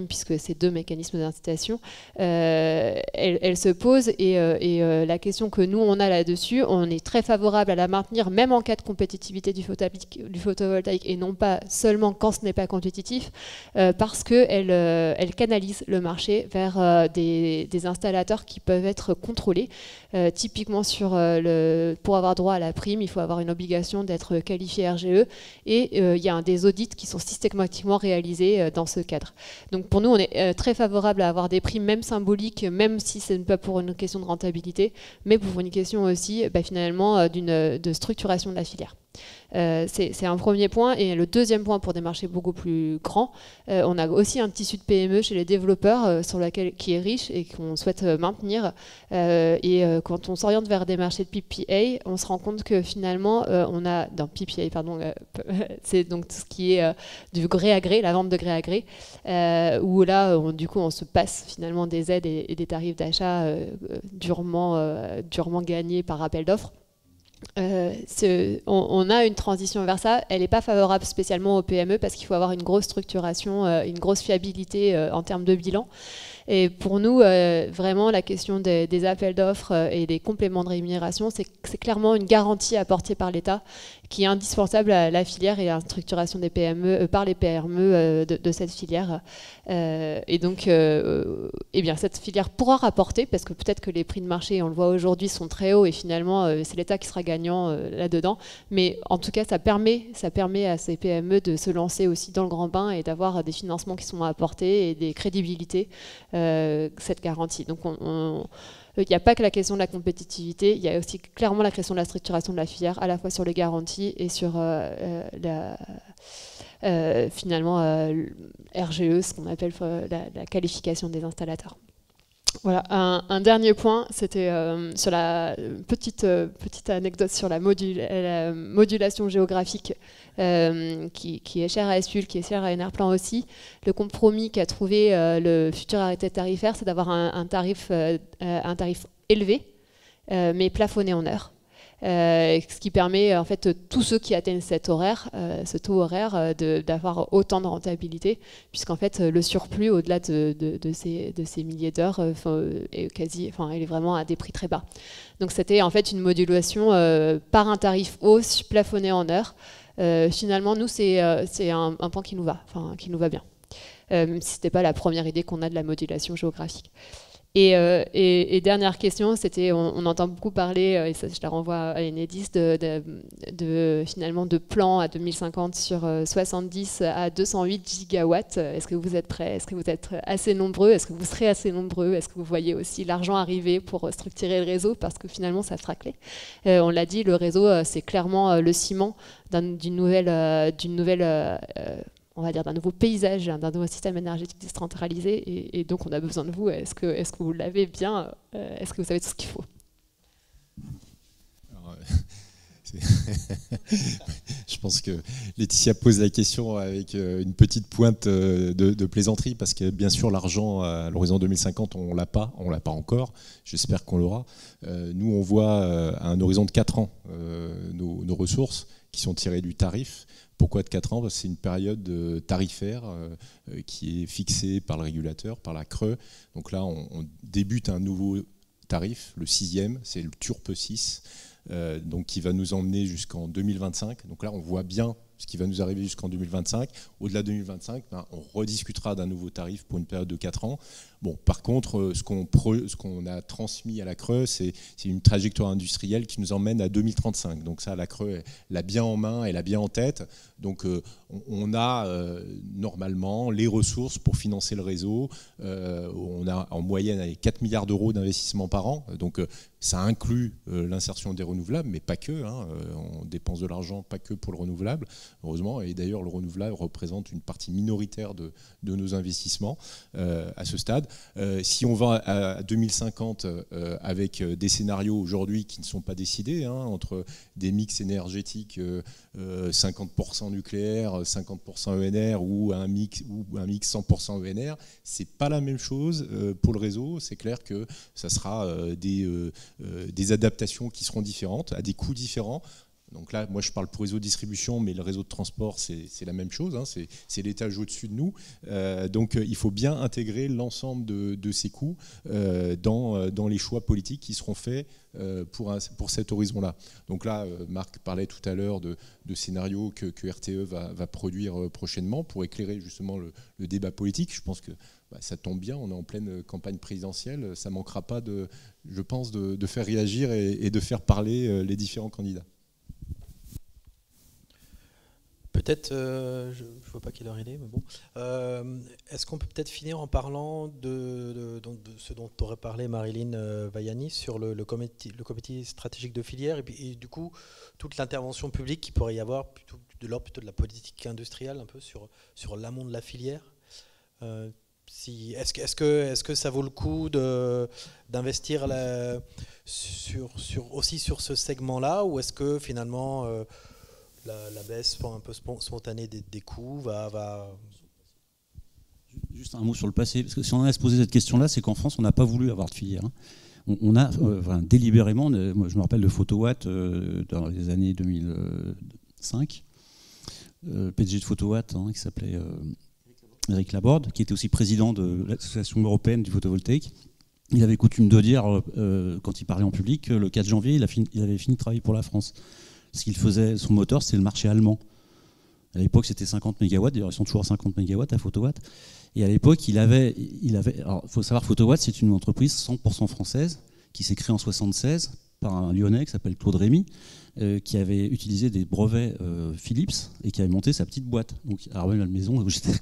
puisque c'est deux mécanismes d'incitation, elle se pose et la question que nous on a là-dessus, on est très favorable à la maintenir même en cas de compétitivité du photovoltaïque et non pas seulement quand ce n'est pas compétitif, parce qu'elle canalise le marché vers des installateurs qui peuvent être contrôlés. Typiquement pour avoir droit à la prime, il faut avoir une obligation d'être qualifié RGE et il y a des audits qui sont systématiquement réalisés dans ce cadre. Donc pour nous, on est très favorable à avoir des primes même symboliques, même si ce n'est pas pour une question de rentabilité, mais pour une question aussi finalement de structuration de la filière. C'est un premier point. Et le deuxième point, pour des marchés beaucoup plus grands, on a aussi un tissu de PME chez les développeurs qui est riche et qu'on souhaite maintenir. Quand on s'oriente vers des marchés de PPA, on se rend compte que finalement, on a dans PPA, c'est donc tout ce qui est du gré à gré, la vente de gré à gré, où là, du coup, on se passe finalement des aides et des tarifs d'achat durement gagnés par appel d'offres. On a une transition vers ça. Elle n'est pas favorable spécialement aux PME parce qu'il faut avoir une grosse structuration, une grosse fiabilité en termes de bilan. Et pour nous, vraiment, la question des appels d'offres et des compléments de rémunération, c'est clairement une garantie apportée par l'État qui est indispensable à la filière et à la structuration des PME, par les PME de cette filière. Et donc, cette filière pourra rapporter, parce que peut-être que les prix de marché, on le voit aujourd'hui, sont très hauts et finalement, c'est l'État qui sera gagnant là-dedans. Mais en tout cas, ça permet à ces PME de se lancer aussi dans le grand bain et d'avoir des financements qui sont apportés et des crédibilités, cette garantie. Donc, il n'y a pas que la question de la compétitivité, il y a aussi clairement la question de la structuration de la filière, à la fois sur les garanties et sur finalement RGE, ce qu'on appelle la qualification des installateurs. Voilà, un dernier point, c'était sur la petite anecdote sur la modulation géographique qui est chère à SPUL, qui est chère à Enerplan aussi. Le compromis qu'a trouvé le futur arrêté tarifaire, c'est d'avoir un tarif élevé, mais plafonné en heures. Ce qui permet en fait tous ceux qui atteignent ce taux horaire d'avoir autant de rentabilité, puisqu'en fait le surplus au-delà de ces milliers d'heures il est vraiment à des prix très bas. Donc c'était en fait une modulation par un tarif haut plafonné en heures. Finalement nous c'est un point qui nous va bien, même si c'était pas la première idée qu'on a de la modulation géographique. Et dernière question, c'était, on entend beaucoup parler, et ça je la renvoie à Enedis, finalement de plans à 2050 sur 70 à 208 gigawatts. Est-ce que vous êtes prêts? Est-ce que vous êtes assez nombreux? Est-ce que vous serez assez nombreux? Est-ce que vous voyez aussi l'argent arriver pour structurer le réseau? Parce que finalement, ça fera clé. On l'a dit, le réseau, c'est clairement le ciment d'une nouvelle on va dire d'un nouveau paysage, d'un nouveau système énergétique décentralisé, et donc on a besoin de vous. Est-ce que vous l'avez bien? Est-ce que vous savez tout ce qu'il faut? Alors, je pense que Laetitia pose la question avec une petite pointe de plaisanterie, parce que bien sûr l'argent à l'horizon 2050 on l'a pas encore, j'espère qu'on l'aura. Nous on voit à un horizon de 4 ans nos ressources qui sont tirées du tarif. Pourquoi de 4 ans? Parce que c'est une période tarifaire qui est fixée par le régulateur, par la CRE. Donc là, on débute un nouveau tarif, le 6e, c'est le TURPE 6, donc qui va nous emmener jusqu'en 2025. Donc là, on voit bien ce qui va nous arriver jusqu'en 2025. Au-delà de 2025, on rediscutera d'un nouveau tarif pour une période de 4 ans. Bon, par contre, ce qu'on a transmis à la CRE, c'est une trajectoire industrielle qui nous emmène à 2035. Donc ça, la CRE l'a bien en main, elle l'a bien en tête. Donc on a normalement les ressources pour financer le réseau. On a en moyenne 4 milliards d'euros d'investissement par an. Donc Ça inclut l'insertion des renouvelables, mais pas que. On dépense de l'argent pas que pour le renouvelable, heureusement. Et d'ailleurs, le renouvelable représente une partie minoritaire de nos investissements à ce stade. Si on va à 2050 avec des scénarios aujourd'hui qui ne sont pas décidés, entre des mix énergétiques 50% nucléaire, 50% ENR ou un mix 100% ENR, c'est pas la même chose pour le réseau. C'est clair que ça sera des adaptations qui seront différentes, à des coûts différents. Donc là, moi je parle pour réseau de distribution, mais le réseau de transport, c'est la même chose, c'est l'étage au-dessus de nous. Donc il faut bien intégrer l'ensemble de ces coûts dans les choix politiques qui seront faits pour cet horizon-là. Donc là, Marc parlait tout à l'heure de scénarios que RTE va produire prochainement pour éclairer justement le débat politique. Je pense que ça tombe bien, on est en pleine campagne présidentielle, ça ne manquera pas, je pense, de faire réagir et de faire parler les différents candidats. Peut-être, je ne vois pas quelle heure il est, mais bon. Est-ce qu'on peut peut-être finir en parlant de ce dont aurait parlé Marilyn Vaiani sur le comité stratégique de filière et du coup, toute l'intervention publique qu'il pourrait y avoir, de l'ordre plutôt de la politique industrielle, un peu sur l'amont de la filière. Est-ce que ça vaut le coup d'investir aussi sur ce segment-là, ou est-ce que finalement la baisse un peu spontanée des coûts va... Juste un mot sur le passé, parce que si on a à se poser cette question-là, c'est qu'en France, on n'a pas voulu avoir de filière. On a délibérément, moi, je me rappelle de Photowatt dans les années 2005, PDG de Photowatt, qui s'appelait Eric Laborde, qui était aussi président de l'Association européenne du photovoltaïque. Il avait coutume de dire, quand il parlait en public, que le 4 janvier, il avait fini de travailler pour la France. Ce qu'il faisait, son moteur, c'était le marché allemand. À l'époque, c'était 50 MW, d'ailleurs, ils sont toujours à 50 MW à Photowatt. Et à l'époque, il avait. Alors, il faut savoir, Photowatt, c'est une entreprise 100% française qui s'est créée en 1976 par un Lyonnais qui s'appelle Claude Rémy, qui avait utilisé des brevets Philips et qui avait monté sa petite boîte, donc à la maison où j'étais,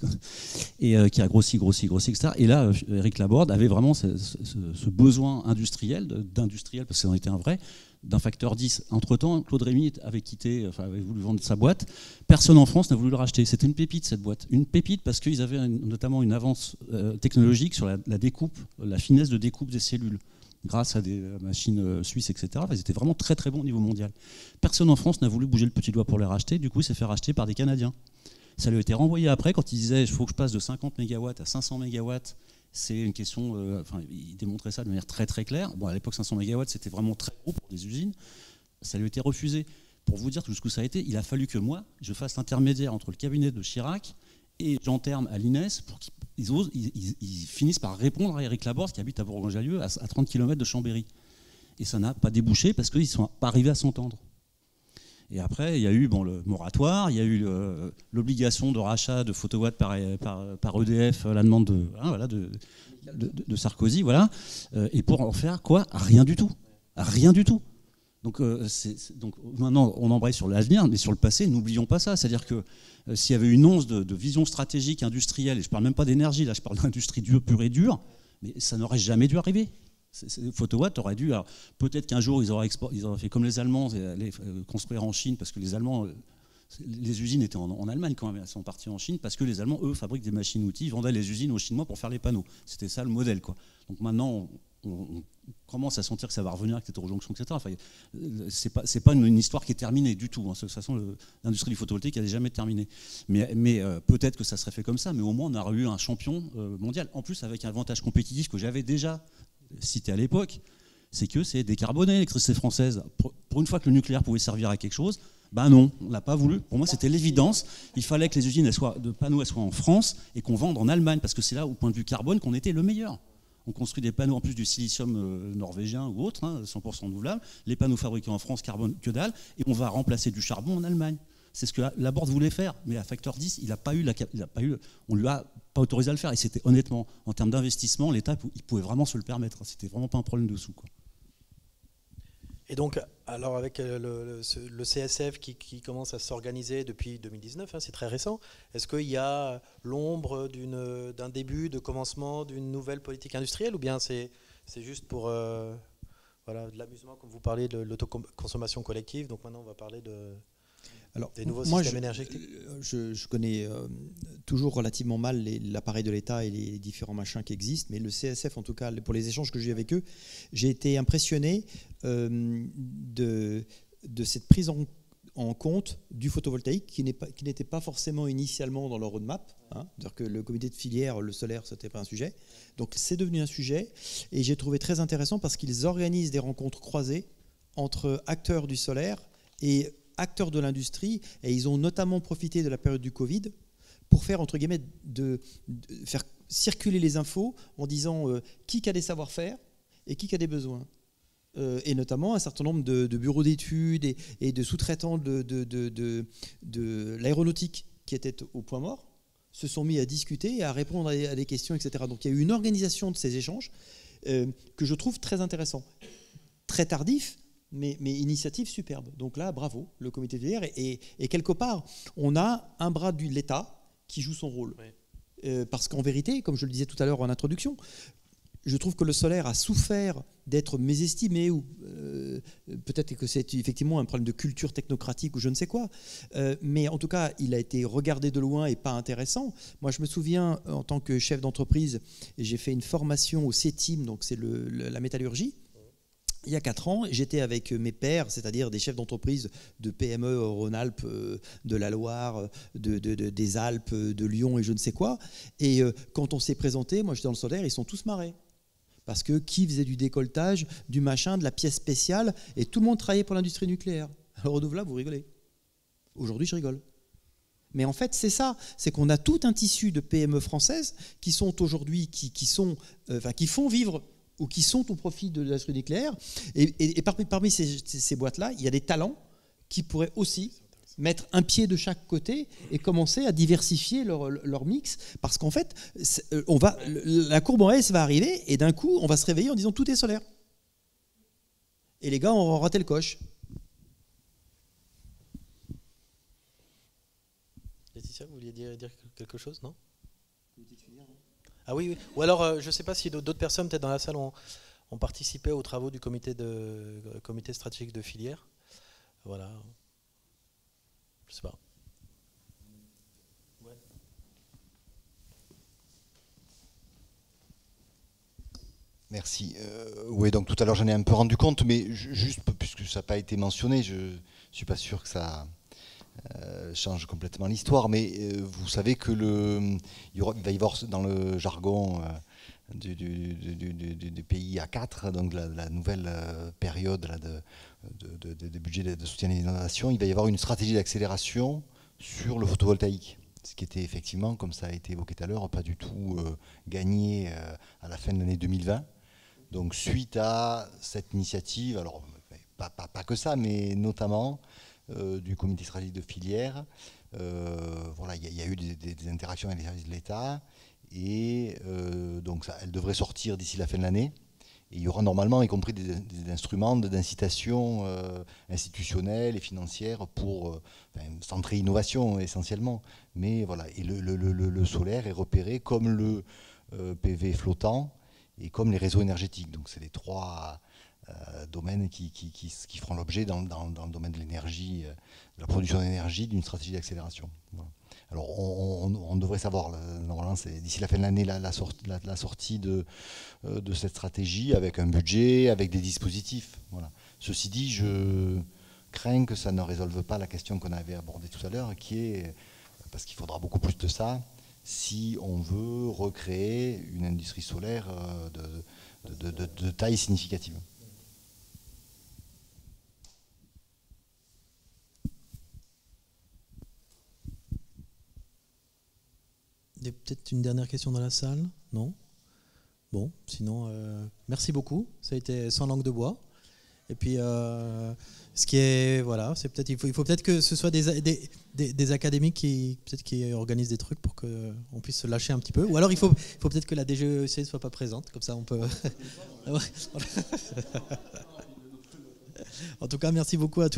et qui a grossi, etc. Et là, Eric Laborde avait vraiment ce besoin industriel, parce que c'en était un vrai, d'un facteur 10. Entre-temps, Claude Rémy avait voulu vendre sa boîte. Personne en France n'a voulu le racheter. C'était une pépite, cette boîte. Une pépite parce qu'ils avaient notamment une avance technologique sur la découpe, la finesse de découpe des cellules, grâce à des machines suisses, etc. Ils étaient vraiment très très bons au niveau mondial. Personne en France n'a voulu bouger le petit doigt pour les racheter. Du coup, il s'est fait racheter par des Canadiens. Ça lui a été renvoyé après quand il disait « il faut que je passe de 50 MW à 500 MW ». C'est une question, il démontrait ça de manière très très claire. Bon, à l'époque, 500 MW, c'était vraiment très haut pour des usines. Ça lui a été refusé. Pour vous dire jusqu'où ça a été, il a fallu que moi, je fasse l'intermédiaire entre le cabinet de Chirac et Jean Terme à l'INES pour qu'ils finissent par répondre à Eric Laborde, qui habite à Bourgoin-Jallieu, à 30 km de Chambéry. Et ça n'a pas débouché parce qu'ils ne sont pas arrivés à s'entendre. Et après, il y a eu le moratoire, il y a eu l'obligation de rachat de Photowatt par EDF, la demande de Sarkozy, voilà. Et pour en faire quoi? Rien du tout. Rien du tout. Donc maintenant, on embraye sur l'avenir, mais sur le passé, n'oublions pas ça. C'est-à-dire que s'il y avait une once de vision stratégique industrielle, et je ne parle même pas d'énergie, là je parle d'industrie pure et dure, mais ça n'aurait jamais dû arriver. Photowatt aurait dû, peut-être qu'un jour ils auraient fait comme les Allemands, aller construire en Chine, parce que les Allemands, les usines étaient en Allemagne quand même, elles sont parties en Chine, parce que les Allemands, eux, fabriquent des machines-outils, ils vendaient les usines aux Chinois pour faire les panneaux. C'était ça le modèle, quoi. Donc maintenant, on commence à sentir que ça va revenir avec cette rejonction, etc. Enfin, c'est pas une histoire qui est terminée du tout. De toute façon, l'industrie du photovoltaïque, elle n'est jamais terminée. Mais peut-être que ça serait fait comme ça, mais au moins on aurait eu un champion mondial. En plus, avec un avantage compétitif que j'avais déjà cité à l'époque, c'est que c'est décarboné l'électricité française. Pour une fois que le nucléaire pouvait servir à quelque chose, ben non, on l'a pas voulu. Pour moi, c'était l'évidence. Il fallait que les usines de panneaux soient en France et qu'on vende en Allemagne, parce que c'est là, au point de vue carbone, qu'on était le meilleur. On construit des panneaux en plus du silicium norvégien ou autre, 100% renouvelable. Les panneaux fabriqués en France, carbone que dalle, et on va remplacer du charbon en Allemagne. C'est ce que Laborde voulait faire, mais à facteur 10, on lui a pas autorisé à le faire. Et c'était honnêtement, en termes d'investissement, l'État, il pouvait vraiment se le permettre. C'était vraiment pas un problème de sous, quoi. Et donc, alors avec le CSF qui commence à s'organiser depuis 2019, c'est très récent, est-ce qu'il y a l'ombre d'un début, de commencement d'une nouvelle politique industrielle, ou bien c'est juste pour voilà, de l'amusement, comme vous parlez de l'autoconsommation collective. Donc maintenant, on va parler des nouveaux moi, systèmes énergétiques. Je connais toujours relativement mal l'appareil de l'État et les différents machins qui existent, mais le CSF, en tout cas, pour les échanges que j'ai eu avec eux, j'ai été impressionné de cette prise en compte du photovoltaïque qui n'était pas forcément initialement dans leur roadmap. C'est-à-dire que le comité de filière, le solaire, ce n'était pas un sujet. Donc c'est devenu un sujet et j'ai trouvé très intéressant parce qu'ils organisent des rencontres croisées entre acteurs du solaire et acteurs de l'industrie, et ils ont notamment profité de la période du Covid pour faire, entre guillemets, faire circuler les infos en disant qui a des savoir-faire et qui a des besoins. Et notamment un certain nombre de bureaux d'études et de sous-traitants de l'aéronautique qui étaient au point mort se sont mis à discuter et à répondre à des questions, etc. Donc il y a eu une organisation de ces échanges que je trouve très intéressant. Très tardif, mais initiative superbe. Donc là, bravo, le comité de filière. Et quelque part, on a un bras de l'État qui joue son rôle. Oui. Parce qu'en vérité, comme je le disais tout à l'heure en introduction, je trouve que le solaire a souffert d'être mésestimé, ou peut-être que c'est effectivement un problème de culture technocratique ou je ne sais quoi, mais en tout cas, il a été regardé de loin et pas intéressant. Moi, je me souviens, en tant que chef d'entreprise, j'ai fait une formation au CETIM, donc c'est la métallurgie. Il y a 4 ans, j'étais avec mes pairs, c'est-à-dire des chefs d'entreprise de PME Rhône-Alpes, de la Loire, des Alpes, de Lyon et je ne sais quoi. Et quand on s'est présenté, moi j'étais dans le solaire, ils sont tous marrés. Parce que qui faisait du décolletage, du machin, de la pièce spéciale, et tout le monde travaillait pour l'industrie nucléaire. Alors renouvelable, vous rigolez. Aujourd'hui, je rigole. Mais en fait, c'est ça, c'est qu'on a tout un tissu de PME françaises qui sont aujourd'hui, qui font vivre ou qui sont au profit de l'industrie nucléaire. Et parmi ces boîtes-là, il y a des talents qui pourraient aussi mettre un pied de chaque côté et commencer à diversifier leur mix. Parce qu'en fait, la courbe en S va arriver et d'un coup, on va se réveiller en disant tout est solaire. Et les gars ont raté le coche. Laetitia, vous vouliez dire quelque chose, non ? Ah oui, oui. Ou alors, je ne sais pas si d'autres personnes, peut-être dans la salle, ont participé aux travaux du comité stratégique de filière. Voilà. Je ne sais pas. Ouais. Merci. Oui, donc tout à l'heure, j'en ai un peu rendu compte, mais juste, puisque ça n'a pas été mentionné, je ne suis pas sûr que ça change complètement l'histoire, mais vous savez que il va y avoir dans le jargon du pays A4, donc la nouvelle période de budget de soutien à l'innovation, il va y avoir une stratégie d'accélération sur le photovoltaïque. Ce qui était effectivement, comme ça a été évoqué tout à l'heure, pas du tout gagné à la fin de l'année 2020. Donc suite à cette initiative, alors pas que ça, mais notamment du comité stratégique de filière, voilà, il y a eu des interactions avec les services de l'État, et donc elle devrait sortir d'ici la fin de l'année. Et il y aura normalement, y compris des instruments d'incitation institutionnelle et financière pour centrer innovation essentiellement. Mais voilà, et le solaire est repéré comme le PV flottant et comme les réseaux énergétiques. Donc c'est les 3 domaines qui feront l'objet dans le domaine de l'énergie, de la production d'énergie, d'une stratégie d'accélération. Voilà. Alors on devrait savoir, normalement c'est d'ici la fin de l'année la sortie de cette stratégie avec un budget, avec des dispositifs. Voilà. Ceci dit, je crains que ça ne résolve pas la question qu'on avait abordée tout à l'heure, qui est, parce qu'il faudra beaucoup plus de ça, si on veut recréer une industrie solaire de taille significative. Il y a peut-être une dernière question dans la salle ? Non ? Bon, sinon, merci beaucoup. Ça a été sans langue de bois. Et puis, ce qui est, voilà, c'est peut-être, il faut peut-être que ce soit des académiques qui organisent des trucs pour qu'on puisse se lâcher un petit peu. Ou alors, il faut peut-être que la DGEC ne soit pas présente. Comme ça, on peut. En tout cas, merci beaucoup à tous.